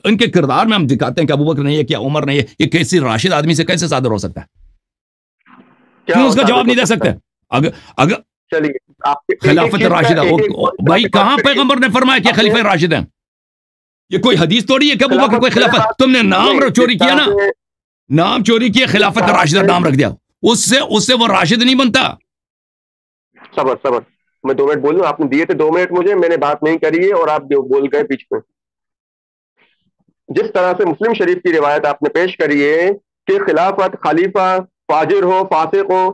ان کے کردار میں ہم دکھاتے ہیں کہ ابوبکر نہیں ہے، کیا عمر نہیں ہے، یہ کیسی راشد آدمی سے کیسے صادر ہو سکتا ہے؟ کیوں اس کا جواب نہیں دے سکتے؟ اگر خلافت راشدہ، بھائی کہاں پیغمبر نے فرمایا کہ خلیفہ راشد ہیں؟ یہ کوئی حدیث توڑی ہے کہ ابوبکر کوئی خلافت؟ تم نے نام چوری کیا نا، نام چوری کیا، خلافت راشدہ نام رکھ دیا، اس سے وہ راشد نہیں بنتا. صبر میں 2 منٹ بول لوں. آپ نے دیے تھے 2 منٹ مجھے، میں نے بات نہیں کری ہے اور آپ بول گئے بیچ میں. جس طرح سے مسلم شریف کی روایت آپ نے پیش کری ہے کہ خلافت، خلیفہ فاجر ہو فاسق ہو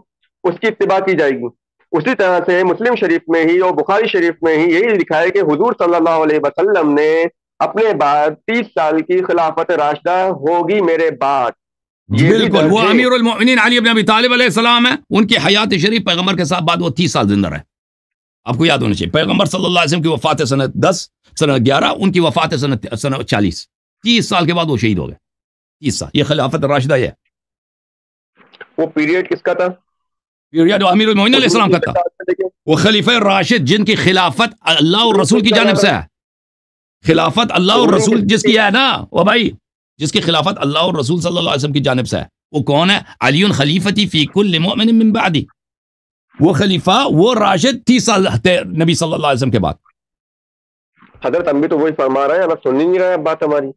اس کی اتباع کی جائے گی، اسی طرح سے مسلم شریف میں ہی اور بخاری شریف میں ہی یہی لکھا ہے کہ حضور صلی اللہ علیہ وسلم نے اپنے بعد 30 سال کی خلافت راشدہ ہوگی میرے بعد. بالکل، وہ امیر المؤمنین علی بن ابی طالب علیہ السلام ہے. ان کی حیات شریف پیغمبر کے ساتھ بعد وہ 30 سال زندہ رہے. آپ کو یاد ہونا چاہیے پیغمبر صلی اللہ علیہ وسلم کی وفات سنت 10، سنت 11، ان کی وفات سنت 40. 30 سال کے بعد وہ شہید ہو گئے. 30 سال، یہ خلافت راشدہ ہے. وہ پیریڈ کس کا تھا؟ پیریڈ امیر المؤمنین علیہ السلام کا تھا. وہ خلیفہ راشد جن کی خلافت اللہ اور رسول کی جانب سے ہے. خلافت اللہ اور رسول جس کی ہے نا، وہ بھائی جس کی خلافت اللہ اور رسول صلی اللہ علیہ وسلم کی جانب سے ہے، وہ کون ہے؟ علی خلیفتی فی کل مؤمن من بعدی. وہ خلیفہ، وہ راشد 30 سال تھے نبی صلی اللہ علیہ وسلم کے بعد. حضرت ہم بھی تو وہی فرما رہے ہیں، آپ سن نہیں رہے بات ہماری.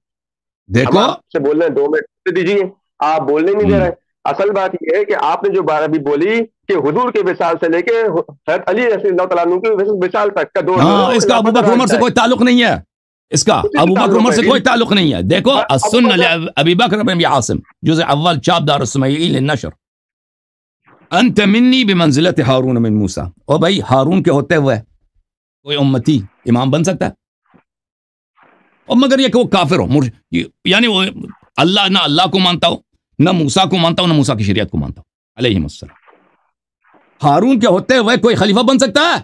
دیکھو آپ سے بول رہے ہیں 2 منٹ دیجیے، آپ بولنے نہیں دے رہے. اصل بات یہ ہے کہ آپ نے جو بات ابھی بولی کہ حضور کے وصال سے لے کے حضرت علی رضی اللہ تعالیٰ عنہ کے وصال تک کا دور، اس کا ابوبکر عمر سے کوئی تعلق نہیں ہے. اس کا ابوبکر عمر سے کوئی تعلق نہیں ہے. دیکھو السنہ لابی بکر بن ابی عاصم، جزء اول، چاپ دار السمیعی للنشر. انت منی بمنزلت ہارون من موسیٰ. اور بھائی ہارون کے ہوتے ہوئے کوئی امتی امام بن سکتا ہے؟ اور مگر یہ کہ وہ کافر ہو، یعنی وہ اللہ، نہ اللہ کو مانتا ہو، نہ موسیٰ کو مانتا ہو، نہ موسیٰ کی شریعت کو مانتا ہو علیہم السلام. ہارون کے ہوتے ہوئے کوئی خلیفہ بن سکتا ہے؟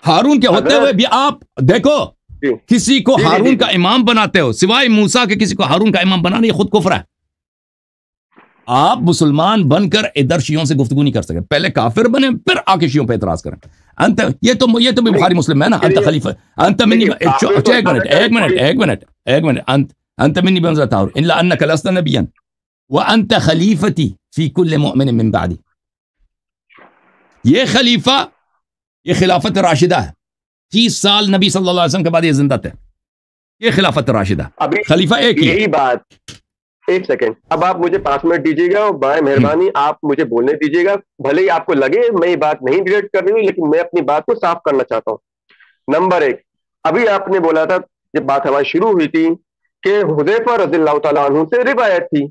ہارون کے ہوتے ہوئے بھی آپ دیکھو، کسی کو ہارون کا امام بناتے ہو سوائے موسیٰ کے، کسی کو ہارون کا امام بنانا یہ خود کفر ہے. آپ مسلمان بن کر ادھر شیعوں سے گفتگو نہیں کر سکتے، پہلے کافر بنے پھر آ کے شیعوں پہ اعتراض کریں. انت یہ تو بھی بخاری مسلم میں نا، انت خلیفہ، انت منی. ایک منٹ انت منی بمنزلۃ ہارون الا انک لست نبیا وانت خلیفتی فی کل مؤمن من بعدی. یہ خلیفہ، یہ خلافت راشدہ ہے. 30 سال نبی صلی اللہ علیہ وسلم کے بعد یہ زندہ تھے. یہ خلافت راشدہ، خلیفہ ایک ہی. یہی بات، ایک سیکنڈ، اب آپ مجھے 5 منٹ دیجیے گا، برائے مہربانی آپ مجھے بولنے دیجیے گا. بھلے ہی آپ کو لگے میں یہ بات نہیں ڈیلیٹ کر رہی ہوں، لیکن میں اپنی بات کو صاف کرنا چاہتا ہوں. نمبر 1، ابھی آپ نے بولا تھا جب بات ہماری شروع ہوئی تھی کہ حذیفہ رضی اللہ تعالیٰ عنہ سے روایت تھی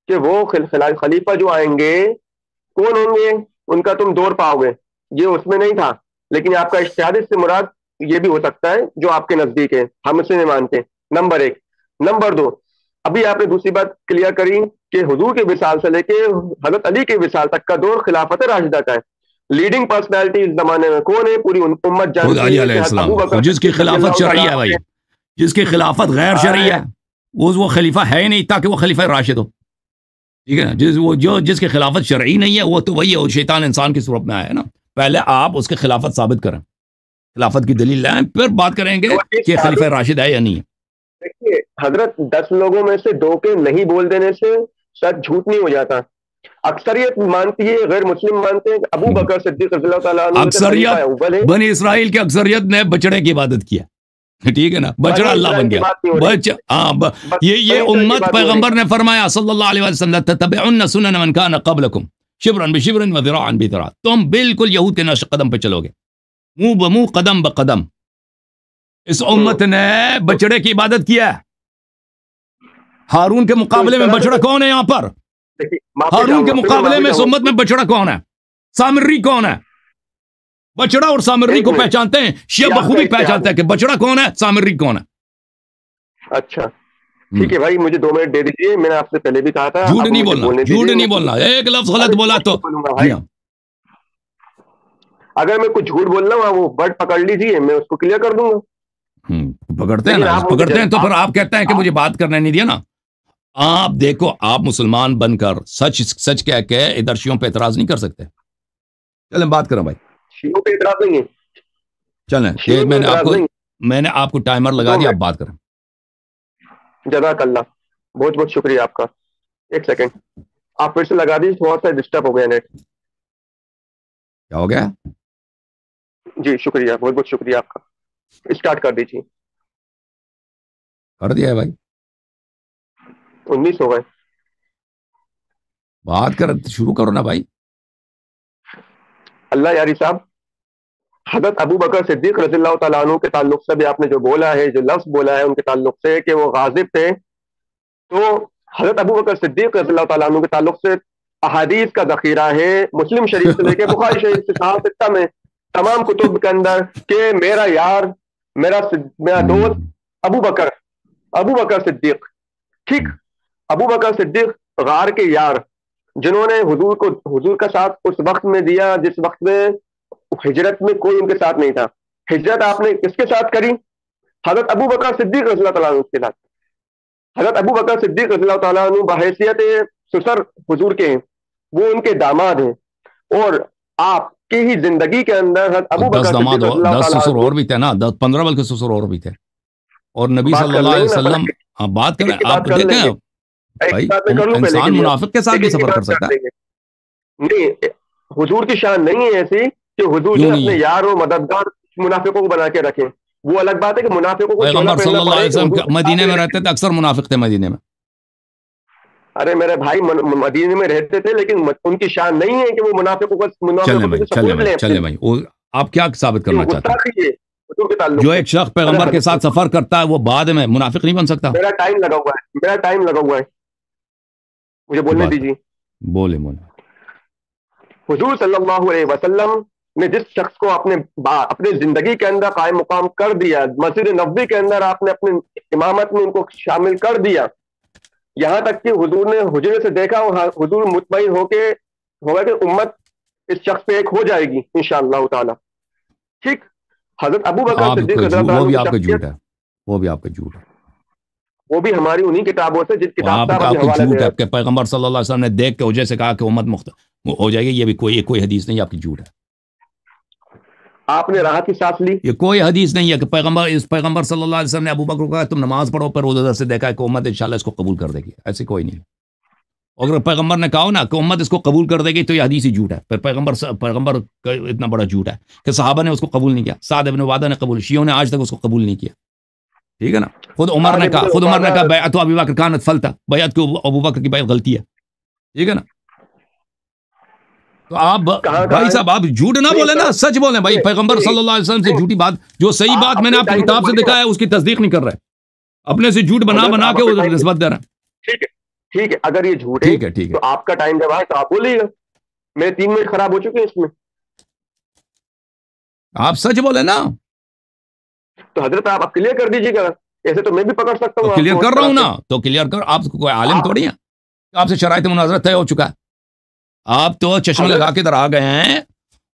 کہ وہ خلیفہ جو آئیں گے کون ہوں گے، ان کا تم دور پاؤ گے، یہ اس میں نہیں تھا، لیکن آپ کا اجتہاد اس سے مراد یہ بھی ہو سکتا ہے جو آپ کے نزدیک ہے، ہم اسے نہیں مانتے، نمبر ایک۔ نمبر دو، ابھی آپ نے دوسری بات کلیئر کری کہ حضور کے وصال سے لے کے حضرت علی کے وصال تک کا دور خلافت راشدہ کا ہے، لیڈنگ پرسنالٹی اس زمانے میں کون ہے، پوری امت خود جانتی علی ہے علیہ کہ السلام، ابو بکر جس کی رضی خلافت اللہ شرعی تعالیٰ ہے بھائی، عنہ جس کی خلافت غیر شرعی ہے وہ خلیفہ ہے ہی نہیں تاکہ وہ خلیفہ راشد ہو، ٹھیک ہے نا؟ جس کی خلافت شرعی نہیں ہے وہ تو وہی ہے، شیطان انسان کی صورت میں آیا ہے نا۔ پہلے آپ اس کی خلافت ثابت کریں، خلافت کی دلیل لائیں، پھر بات کریں گے کہ خلیفہ راشد ہے یا نہیں ہے۔ دیکھیے حضرت 10 لوگوں میں سے 2 کے نہیں بول دینے سے شاید جھوٹ نہیں ہو جاتا، اکثریت مانتی ہے، غیر مسلم مانتے ہیں کہ ابو بکر صدیق رضی اللہ تعالیٰ عنہ اکثریت بنی اسرائیل کی اکثریت نے بچڑے کی عبادت کیا، ٹھیک ہے نا؟ بچڑا اللہ بن گیا۔ یہ امت پیغمبر نے فرمایا صلی اللہ علیہ وسلم تتبعن سنن من کان قبلکم شبرا بشبر وذراعا بذراع، تم بالکل یہود کے نقش قدم پہ چلو گے، منہ بمنہ قدم بقدم۔ اس امت نے بچڑے کی عبادت کیا ہے۔ ہارون کے مقابلے میں بچڑا کون ہے یہاں پر؟ ہارون کے مقابلے میں اس امت میں بچڑا کون ہے؟ سامری کون ہے؟ بچڑا اور سامری کو پہچانتے ہیں، شیعہ بخوبی پہچانتے ہیں کہ بچڑا کون ہے، سامری کون ہے۔ اچھا ٹھیک ہے بھائی، مجھے 2 منٹ دے دیجیے، میں نے آپ سے پہلے بھی کہا تھا جھوٹ نہیں بولنا، جھوٹ نہیں بولنا، ایک لفظ غلط بولا تو اگر میں کچھ جھوٹ بول رہا ہوں وہ ورڈ پکڑ لیجیے، میں اس کو کلیئر کر دوں گا۔ پکڑتے ہیں نا، پکڑتے ہیں تو پھر آپ کہتے ہیں کہ مجھے بات کرنے نہیں دیا نا۔ آپ دیکھو، آپ مسلمان بن کر سچ کہہ کے ادھر شیعوں پہ اعتراض نہیں کر سکتے۔ چلیں بات کریں بھائی، شیعوں پہ اعتراض نہیں ہے، چلیں میں نے آپ کو ٹائمر لگا دیا، آپ بات کریں۔ جزاک اللہ، بہت بہت شکریہ آپ کا۔ ایک سیکنڈ آپ پھر سے لگا دیجیے، تھوڑا سا ڈسٹرب ہو گیا نیٹ۔ کیا ہو گیا؟ جی شکریہ، بہت بہت شکریہ آپ کا، اسٹارٹ کر دیجیے۔ کر دیا ہے بھائی، 19 ہو گئے، بات کر شروع کرو نا بھائی۔ اللہ یاری صاحب، حضرت ابو بکر صدیق رضی اللہ تعالیٰ عنہ کے تعلق سے بھی آپ نے جو بولا ہے، جو لفظ بولا ہے ان کے تعلق سے کہ وہ غاضب تھے، تو حضرت ابو بکر صدیق رضی اللہ تعالیٰ عنہ کے تعلق سے احادیث کا ذخیرہ ہے، مسلم شریف سے لے کے بخاری شریف سے صحاح ستہ میں تمام کتب کے اندر کہ میرا یار، میرا دوست ابو بکر صدیق، ٹھیک، ابو بکر صدیق غار کے یار، جنہوں نے حضور کا ساتھ اس وقت میں دیا جس وقت میں ہجرت میں کوئی ان کے ساتھ نہیں تھا۔ ہجرت آپ نے کس کے ساتھ کری؟ حضرت ابو بکر صدیق رضی اللہ تعالیٰ عنہ کے ساتھ۔ حضرت ابو بکر صدیق رضی اللہ تعالیٰ عنہ بحیثیت سسر حضور کے ہیں، وہ ان کے داماد ہیں، اور آپ کی ہی زندگی کے اندر حضرت ابو بکر صدیق رضی اللہ 10 تعالیٰ سسر اور بھی تھے نا، 15 بلکہ سسر اور بھی تھے، اور نبی صلی اللہ علیہ وسلم بات کریں، آپ دیکھیں بھائی انسان منافق کے ساتھ بھی سفر کر سکتا ہے۔ نہیں، حضور کی شان نہیں ہے ایسی کہ حضور نے اپنے یار و مددگار منافقوں کو بنا کے رکھے، وہ الگ بات ہے کہ منافقوں کو پیغمبر صلی اللہ علیہ وسلم مدینے میں رہتے تھے، اکثر منافق تھے مدینے میں۔ ارے میرے بھائی مدینے میں رہتے تھے، لیکن ان کی شان نہیں ہے کہ وہ منافقوں کو چلے بھائی، آپ کیا ثابت کرنا چاہتے ہیں؟ جو ایک شخص پیغمبر کے ساتھ سفر کرتا ہے وہ بعد میں منافق نہیں بن سکتا؟ میرا ٹائم لگا ہوا ہے، مجھے بولنے دیجیے۔ بولے حضور صلی اللہ علیہ وسلم نے جس شخص کو اپنے زندگی کے اندر قائم مقام کر دیا، مسجد نبوی کے اندر آپ نے اپنے امامت میں ان کو شامل کر دیا، یہاں تک کہ حضور نے حجرے سے دیکھا، حضور مطمئن ہوگا کہ امت اس شخص پہ ایک ہو جائے گی انشاءاللہ تعالی، ٹھیک۔ حضرت ابو بکر صدیق وہ بھی آپ کا جھوٹ ہے، وہ بھی آپ کا جھوٹ ہے، وہ بھی ہماری انہی کتابوں سے، جس کتاب آپ کا جھوٹ ہے کہ پیغمبر صلی اللہ علیہ وسلم نے دیکھ کے حجرے سے کہا کہ امت مختلف ہو جائے گی، یہ بھی کوئی حدیث نہیں، آپ کی جھوٹ ہے۔ آپ نے راحت کی سانس لی، یہ کوئی حدیث نہیں ہے کہ پیغمبر صلی اللہ علیہ وسلم نے ابو بکر کو کہا تم نماز پڑھو، پر ادھر سے دیکھا کہ امت انشاءاللہ اس کو قبول کر دے گی، ایسی کوئی نہیں۔ اگر پیغمبر نے کہا نا کہ امت اس کو قبول کر دے گی تو یہ حدیث ہی جھوٹ ہے، پھر پیغمبر کا اتنا بڑا جھوٹ ہے کہ صحابہ نے اس کو قبول نہیں کیا، سعد بن عبادہ نے قبول، شیعوں نے آج تک اس کو قبول نہیں کیا، ٹھیک ہے نا۔ خود عمر نے کہا بیعت ابی بکر کانت فلتا، بیعت کو ابو بکر کی بیعت غلطی ہے، ٹھیک ہے نا۔ تو آپ بھائی صاحب آپ جھوٹ نہ بولیں نا، سچ بولیں بھائی. پیغمبر صلی اللہ علیہ وسلم سے جھوٹی بات، جو صحیح بات میں نے آپ کی کتاب سے دکھایا ہے اس کی تصدیق نہیں کر رہے، اپنے سے جھوٹ بنا کے وہ نسبت دے رہے ہیں. ٹھیک ہے، اگر یہ جھوٹ ہے ٹھیک ہے تو آپ کا ٹائم جب آئے تو آپ بولیے گا. میرے 3 منٹ خراب ہو چکے ہیں اس میں. آپ سچ بولیں نا. تو حضرت آپ کلیئر کر دیجیے گا، ایسے تو میں بھی پکڑ سکتا ہوں. کلیئر کر رہا ہوں نا، تو کلیئر کر. آپ کوئی عالم تھوڑی ہیں، آپ سے شرائط مناظرہ طے ہو چکا ہے. آپ تو چشمہ لگا کے ادھر آ گئے ہیں،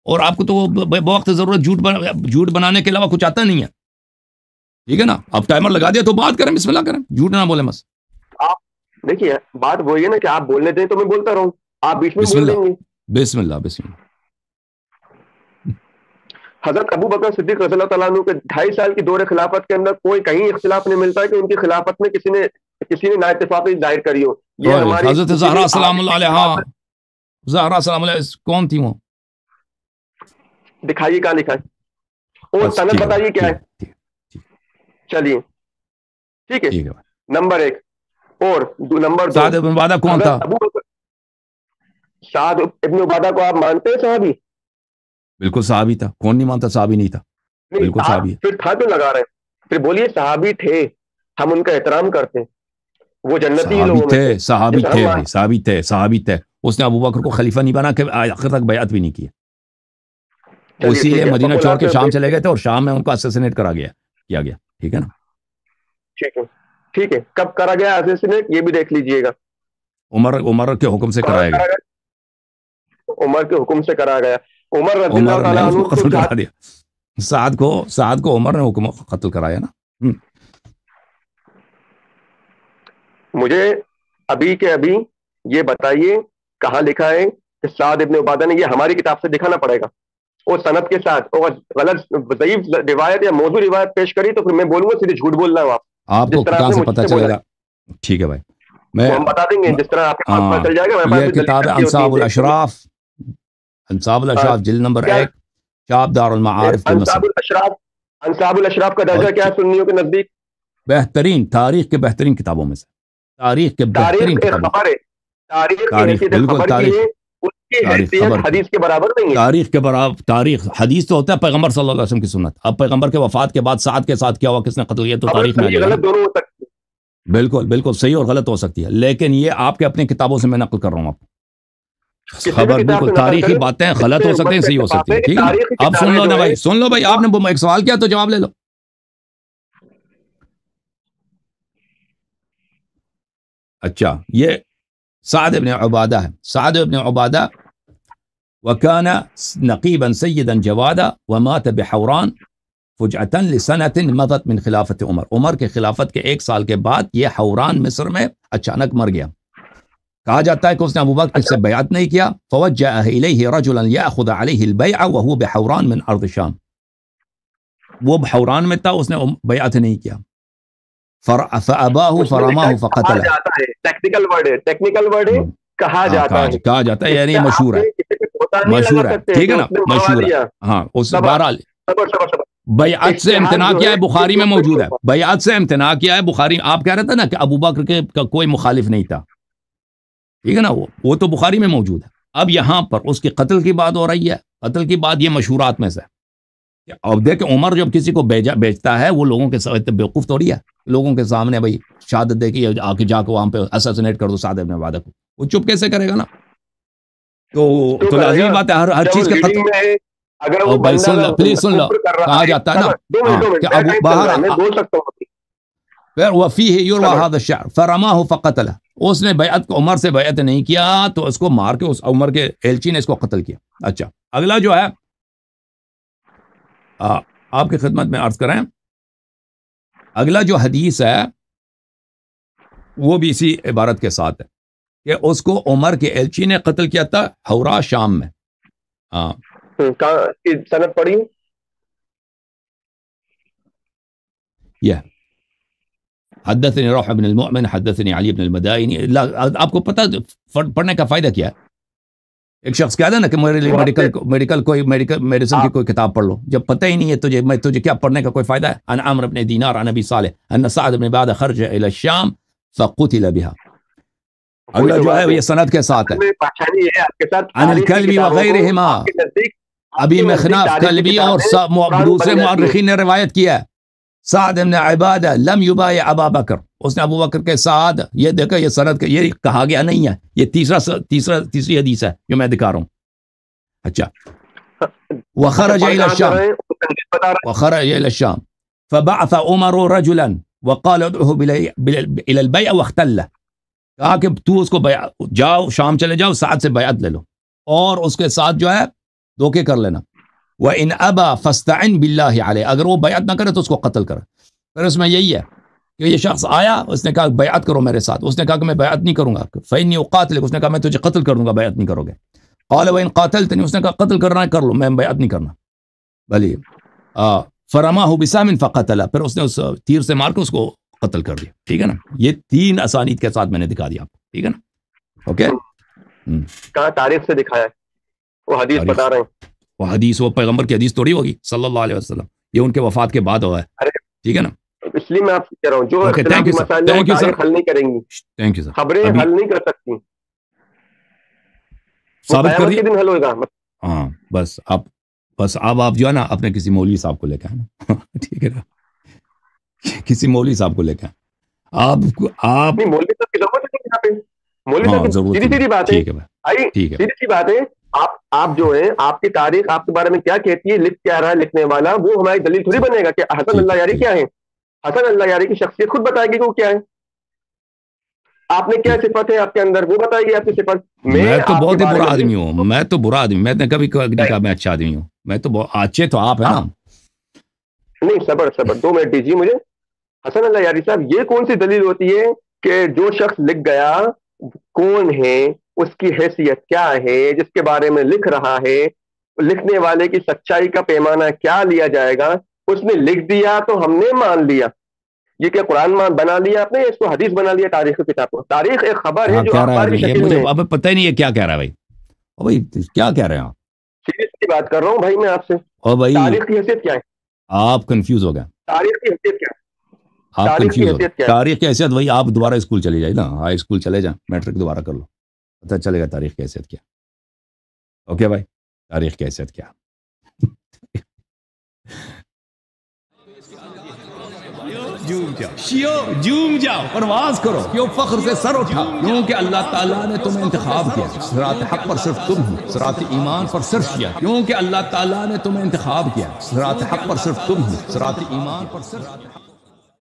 اور آپ کو تو بوقت ضرورت جھوٹ بنانے کے علاوہ کچھ آتا نہیں ہے. ٹھیک ہے نا، آپ ٹائمر لگا دیا تو بات کریں، بسم اللہ کریں، جھوٹ نہ بولیں بس. آپ دیکھیے بات وہی ہے نا کہ آپ بولنے دیں تو میں بولتا رہوں، آپ بیچ میں بول دیں گے. بسم اللہ بسم اللہ. حضرت ابو بکر صدیق رضی اللہ تعالیٰ عنہ کے 2.5 سال کی دور خلافت کے اندر کوئی کہیں اختلاف نہیں ملتا ہے کہ ان کی خلافت میں کسی نے نا اتفاقی ظاہر کری ہو. یہ ہماری حضرت زہرا سلام اللہ علیہ، زہرا سلام علیہ کون تھی وہ؟ دکھائیے کہاں لکھا ہے، اور سند بتائیے کیا ہے. چلیے ٹھیک ہے، نمبر 1. اور نمبر 2، سعد ابن عبادہ کون تھا؟ سعد ابن عبادہ کو آپ مانتے ہیں صحابی؟ بالکل صحابی تھا، کون نہیں مانتا صحابی نہیں تھا، بالکل صحابی. پھر تھا کیوں لگا رہے ہیں؟ پھر بولیے صحابی تھے، ہم ان کا احترام کرتے ہیں، وہ جنتی لوگوں میں تھے. صحابی تھے بھائی، صحابی تھے. اس نے ابو بکر کو خلیفہ نہیں بنا کے آخر تک بیعت بھی نہیں کی. اسی لیے مدینہ چھوڑ کے شام چلے گئے تھے، اور شام میں ان کو اسیسینیٹ کیا گیا. ٹھیک ہے نا، ٹھیک ہے. کب کرا گیا اسیسینیٹ یہ بھی دیکھ لیجئے گا. عمر کے حکم سے کرایا گیا. عمر کے حکم سے کرا گیا. عمر رضی اللہ تعالیٰ عنہ قتل کرا دیا. سعد کو عمر نے حکم قتل کرایا نا. مجھے ابھی کے ابھی یہ بتائیے کہاں لکھا ہے کہ سعد ابن عبادہ نے، یہ ہماری کتاب سے دکھانا پڑے گا، اور سند کے ساتھ. اور غلط ضعیف روایت یا موضوع روایت پیش کری تو پھر میں بولوں گا سیدھے جھوٹ بول رہا ہوں. آپ کو کہاں سے پتہ چلے گا؟ ٹھیک ہے بھائی، ہم بتا دیں گے جس طرح آپ کے پاس پتہ چل جائے گا. یہ کتاب ہے انصاب الاشراف، انصاب الاشراف جلد نمبر 1، چاپ دار المعارف کے مصر. انصاب الاشراف کا درجہ کیا ہے سنیوں کے نزدیک؟ بہترین، تاریخ کے بہترین کتابوں میں سے. تاریخ کے بہترین کتابوں، تاریخ بالکل تاریخ حدیث کے برابر نہیں ہے. تاریخ کے برابر، تاریخ حدیث تو ہوتا ہے پیغمبر صلی اللہ علیہ وسلم کی سنت. اب پیغمبر کے وفات کے بعد سعد کے ساتھ کیا ہوا، کس نے قتل کیا، تو تاریخ میں آ جائے گا. بالکل صحیح اور غلط ہو سکتی ہے، لیکن یہ آپ کے اپنی کتابوں سے میں نقل کر رہا ہوں. آپ خبر بالکل تاریخی باتیں غلط ہو سکتی ہیں، صحیح ہو سکتی ہیں. ٹھیک ہے، آپ سن لو نا بھائی، سن لو بھائی. آپ نے ایک سوال کیا تو جواب لے لو. اچھا، یہ سعد ابن عبادہ ہے. سعد ابن عبادہ وكان نقيبا سيدا جوادا ومات بحوران فجأة لسنة مضت من خلافت عمر. عمر کے خلافت کے 1 سال کے بعد یہ حوران مصر میں اچانک مر گیا. کہا جاتا ہے کہ اس نے ابو بکر سے بیعت نہیں کیا. فوجہ الیہ رجلا یاخذ علیہ البیع وهو بحوران من ارض شام. وہ حوران میں تھا، اس نے بیعت نہیں کیا. فاباہ فرماہ فقتلہ. ٹیکنیکل ورڈ ہے، کہا جاتا ہے یعنی مشہور ہے، مشہور ہے. ٹھیک ہے نا، مشہور ہے. ہاں، اس بہرحال بیعت سے امتناع کیا ہے، بخاری میں موجود ہے. بیعت سے امتناع کیا ہے بخاری. آپ کہہ رہے تھے نا کہ ابو بکر کے کوئی مخالف نہیں تھا. ٹھیک ہے نا، وہ تو بخاری میں موجود ہے. اب یہاں پر اس کے قتل کی بات ہو رہی ہے. قتل کی بات یہ مشہورات میں سے. اب دیکھ عمر جب کسی کو بیچتا ہے، وہ لوگوں کے ساتھ بیوقوف تھوڑی ہے. لوگوں کے سامنے بھائی شہادت دے کے آ کے جا کے وہاں پہ اساسینیٹ کر دو سعد ابن عبادہ کو، وہ چپ کیسے کرے گا نا. تو لازمی بات ہے ہر چیز کے قتل. اور بھائی سن لو، پلیز سن لو. کہا جاتا ہے نا کہ ابو باہر وفیہ یروی ھذا الشعر فرماہ فقتلہ. اس نے بیعت کو، عمر سے بیعت نہیں کیا تو اس کو مار کے، اس عمر کے ایلچی نے اس کو قتل کیا. اچھا، اگلا جو ہے آپ کی خدمت میں عرض کریں، اگلا جو حدیث ہے وہ بھی اسی عبارت کے ساتھ ہے کہ اس کو عمر کے ایلچی نے قتل کیا تھا حورا شام میں. ہاں، سند پڑھی یہ حدثني روح بن المؤمن حدثني علي بن المدائني. آپ کو پتہ پڑھنے کا فائدہ کیا ہے؟ ایک شخص کہتا ہے نا کہ میرے لیے میڈیسن کی کوئی کتاب پڑھ لو. جب پتہ ہی نہیں ہے تجھے کیا پڑھنے کا کوئی فائدہ ہے؟ عن عمرو بن دینار عن ابی صالح ان سعد بن عبادہ خرج الى الشام فقتل بها. اگلا جو ہے یہ سند کے ساتھ ہے، پریشانی ہے آپ کے ساتھ عن الکلبی وغیرہما، ابھی مخناف کلبی اور دوسرے مورخین نے روایت کیا ہے، سعد بن عبادہ لم یبایع ابا بکر، اس نے ابو بکر کے ساتھ، یہ دیکھو یہ سند کا یہ کہا گیا نہیں ہے، یہ تیسری حدیث ہے جو میں دکھا رہا ہوں. اچھا، وخرج الى الشام، وخرج الى الشام فبعث عمر رجلا وقال ادعه الى البيع واختله، کہا کہ تو اس کو جاؤ شام چلے جاؤ، سعد سے بیعت لے لو اور اس کے ساتھ جو ہے دھوکے کر لینا. وَإِنْ أَبَى فَاسْتَعِنْ بِاللَّهِ عَلَيْهِ، اگر وہ بیعت نہ کرے تو اس کو قتل کر. پھر اس میں یہی ہے کہ یہ شخص آیا، اس نے کہا بیعت کرو میرے ساتھ، اس نے کہا کہ میں بیعت نہیں کروں گا، فَإِنِّي أُقَاتِلُكَ، اس نے کہا میں تجھے قتل کر دوں گا بیعت نہیں کرو گے. قال وَإِنْ قَاتَلْتَنِي، اس نے کہا قتل کرنا ہے کر لو، میں بیعت نہیں کرنا. بھلی فَرَمَاهُ بِسَهْمٍ فَقَتَلَ، پھر اس نے اس تیر سے مار کے اس کو قتل کر دیا. ٹھیک ہے نا، یہ 3 اسانید کے ساتھ میں نے دکھا دیا آپ کو. ٹھیک ہے نا، اوکے. کہاں تاریخ سے دکھایا ہے، وہ حدیث بتا رہے ہیں، وہ حدیث وہ پیغمبر کی حدیث تھوڑی ہوگی صلی اللہ علیہ وسلم، یہ ان کے وفات کے بعد ہوا ہے. ٹھیک ہے نا، اس لیے میں آپ سے کہہ رہا ہوں جو اختلافی مسائل ہیں تاریخ حل نہیں کریں گی، تھینک یو سر، خبریں حل نہیں کر سکتی، ثابت کر دیا. دن حل ہوگا. ہاں بس آپ جو ہے نا اپنے کسی مولوی صاحب کو لے کے آنا. ٹھیک ہے نا، کسی مولوی صاحب کو لے کے آپ مولوی صاحب کی ضرورت ہے یہاں پہ، مولوی صاحب سیدھی بات ہے، سیدھی بات ہے. آپ جو ہیں آپ کی تاریخ آپ کے بارے میں کیا کہتی ہے، لکھ کیا رہا ہے لکھنے والا، وہ ہماری دلیل تھوڑی بنے گا کہ حسن اللہ یاری کیا ہے. حسن اللہ یاری کی شخصیت خود بتائے گی کہ وہ کیا ہے، آپ نے کیا صفت ہے آپ کے اندر وہ بتائے گی آپ کی صفت. میں تو بہت ہی برا آدمی ہوں، میں تو برا آدمی، میں نے کبھی نہیں کہا میں اچھا آدمی ہوں، میں تو اچھے تو آپ ہیں نا. نہیں صبر 2 منٹ دیجیے مجھے. حسن اللہ یاری صاحب یہ کون سی دلیل ہوتی ہے کہ جو شخص لکھ گیا کون ہے، اس کی حیثیت کیا ہے، جس کے بارے میں لکھ رہا ہے، لکھنے والے کی سچائی کا پیمانہ کیا لیا جائے گا. اس نے لکھ دیا تو ہم نے مان لیا، یہ کیا قرآن بنا لیا آپ نے، اس کو حدیث بنا لیا تاریخ کی کتاب کو. تاریخ ایک خبر ہے جو اخبار کی شکل میں، اب پتہ ہی نہیں ہے کیا کہہ رہا ہے بھائی کیا کہہ رہے ہیں آپ. سیریس کی بات کر رہا ہوں بھائی میں آپ سے. تاریخ کی حیثیت کیا ہے، آپ کنفیوز ہو گئے. تاریخ کی حیثیت کیا ہے، آپ کنفیوز ہو گئے. تاریخ کی حیثیت وہی آپ دوبارہ اسکول چلے جائیں نا، ہائی اسکول چلے جائیں، میٹرک دوبارہ کر لو، پتہ چلے گا تاریخ کی حیثیت کیا. اوکے بھائی، تاریخ کی حیثیت کیا. جوم جاؤ پرواز کرو، کیوں فخر سے سر اٹھا، کیونکہ اللہ تعالیٰ نے تمہیں انتخاب کیا. صراط حق پر صرف تم ہو، صراط ایمان پر صرف کیا، کیونکہ اللہ تعالیٰ نے تمہیں انتخاب کیا. صراط حق پر صرف تم ہو، صراط ایمان پر صرف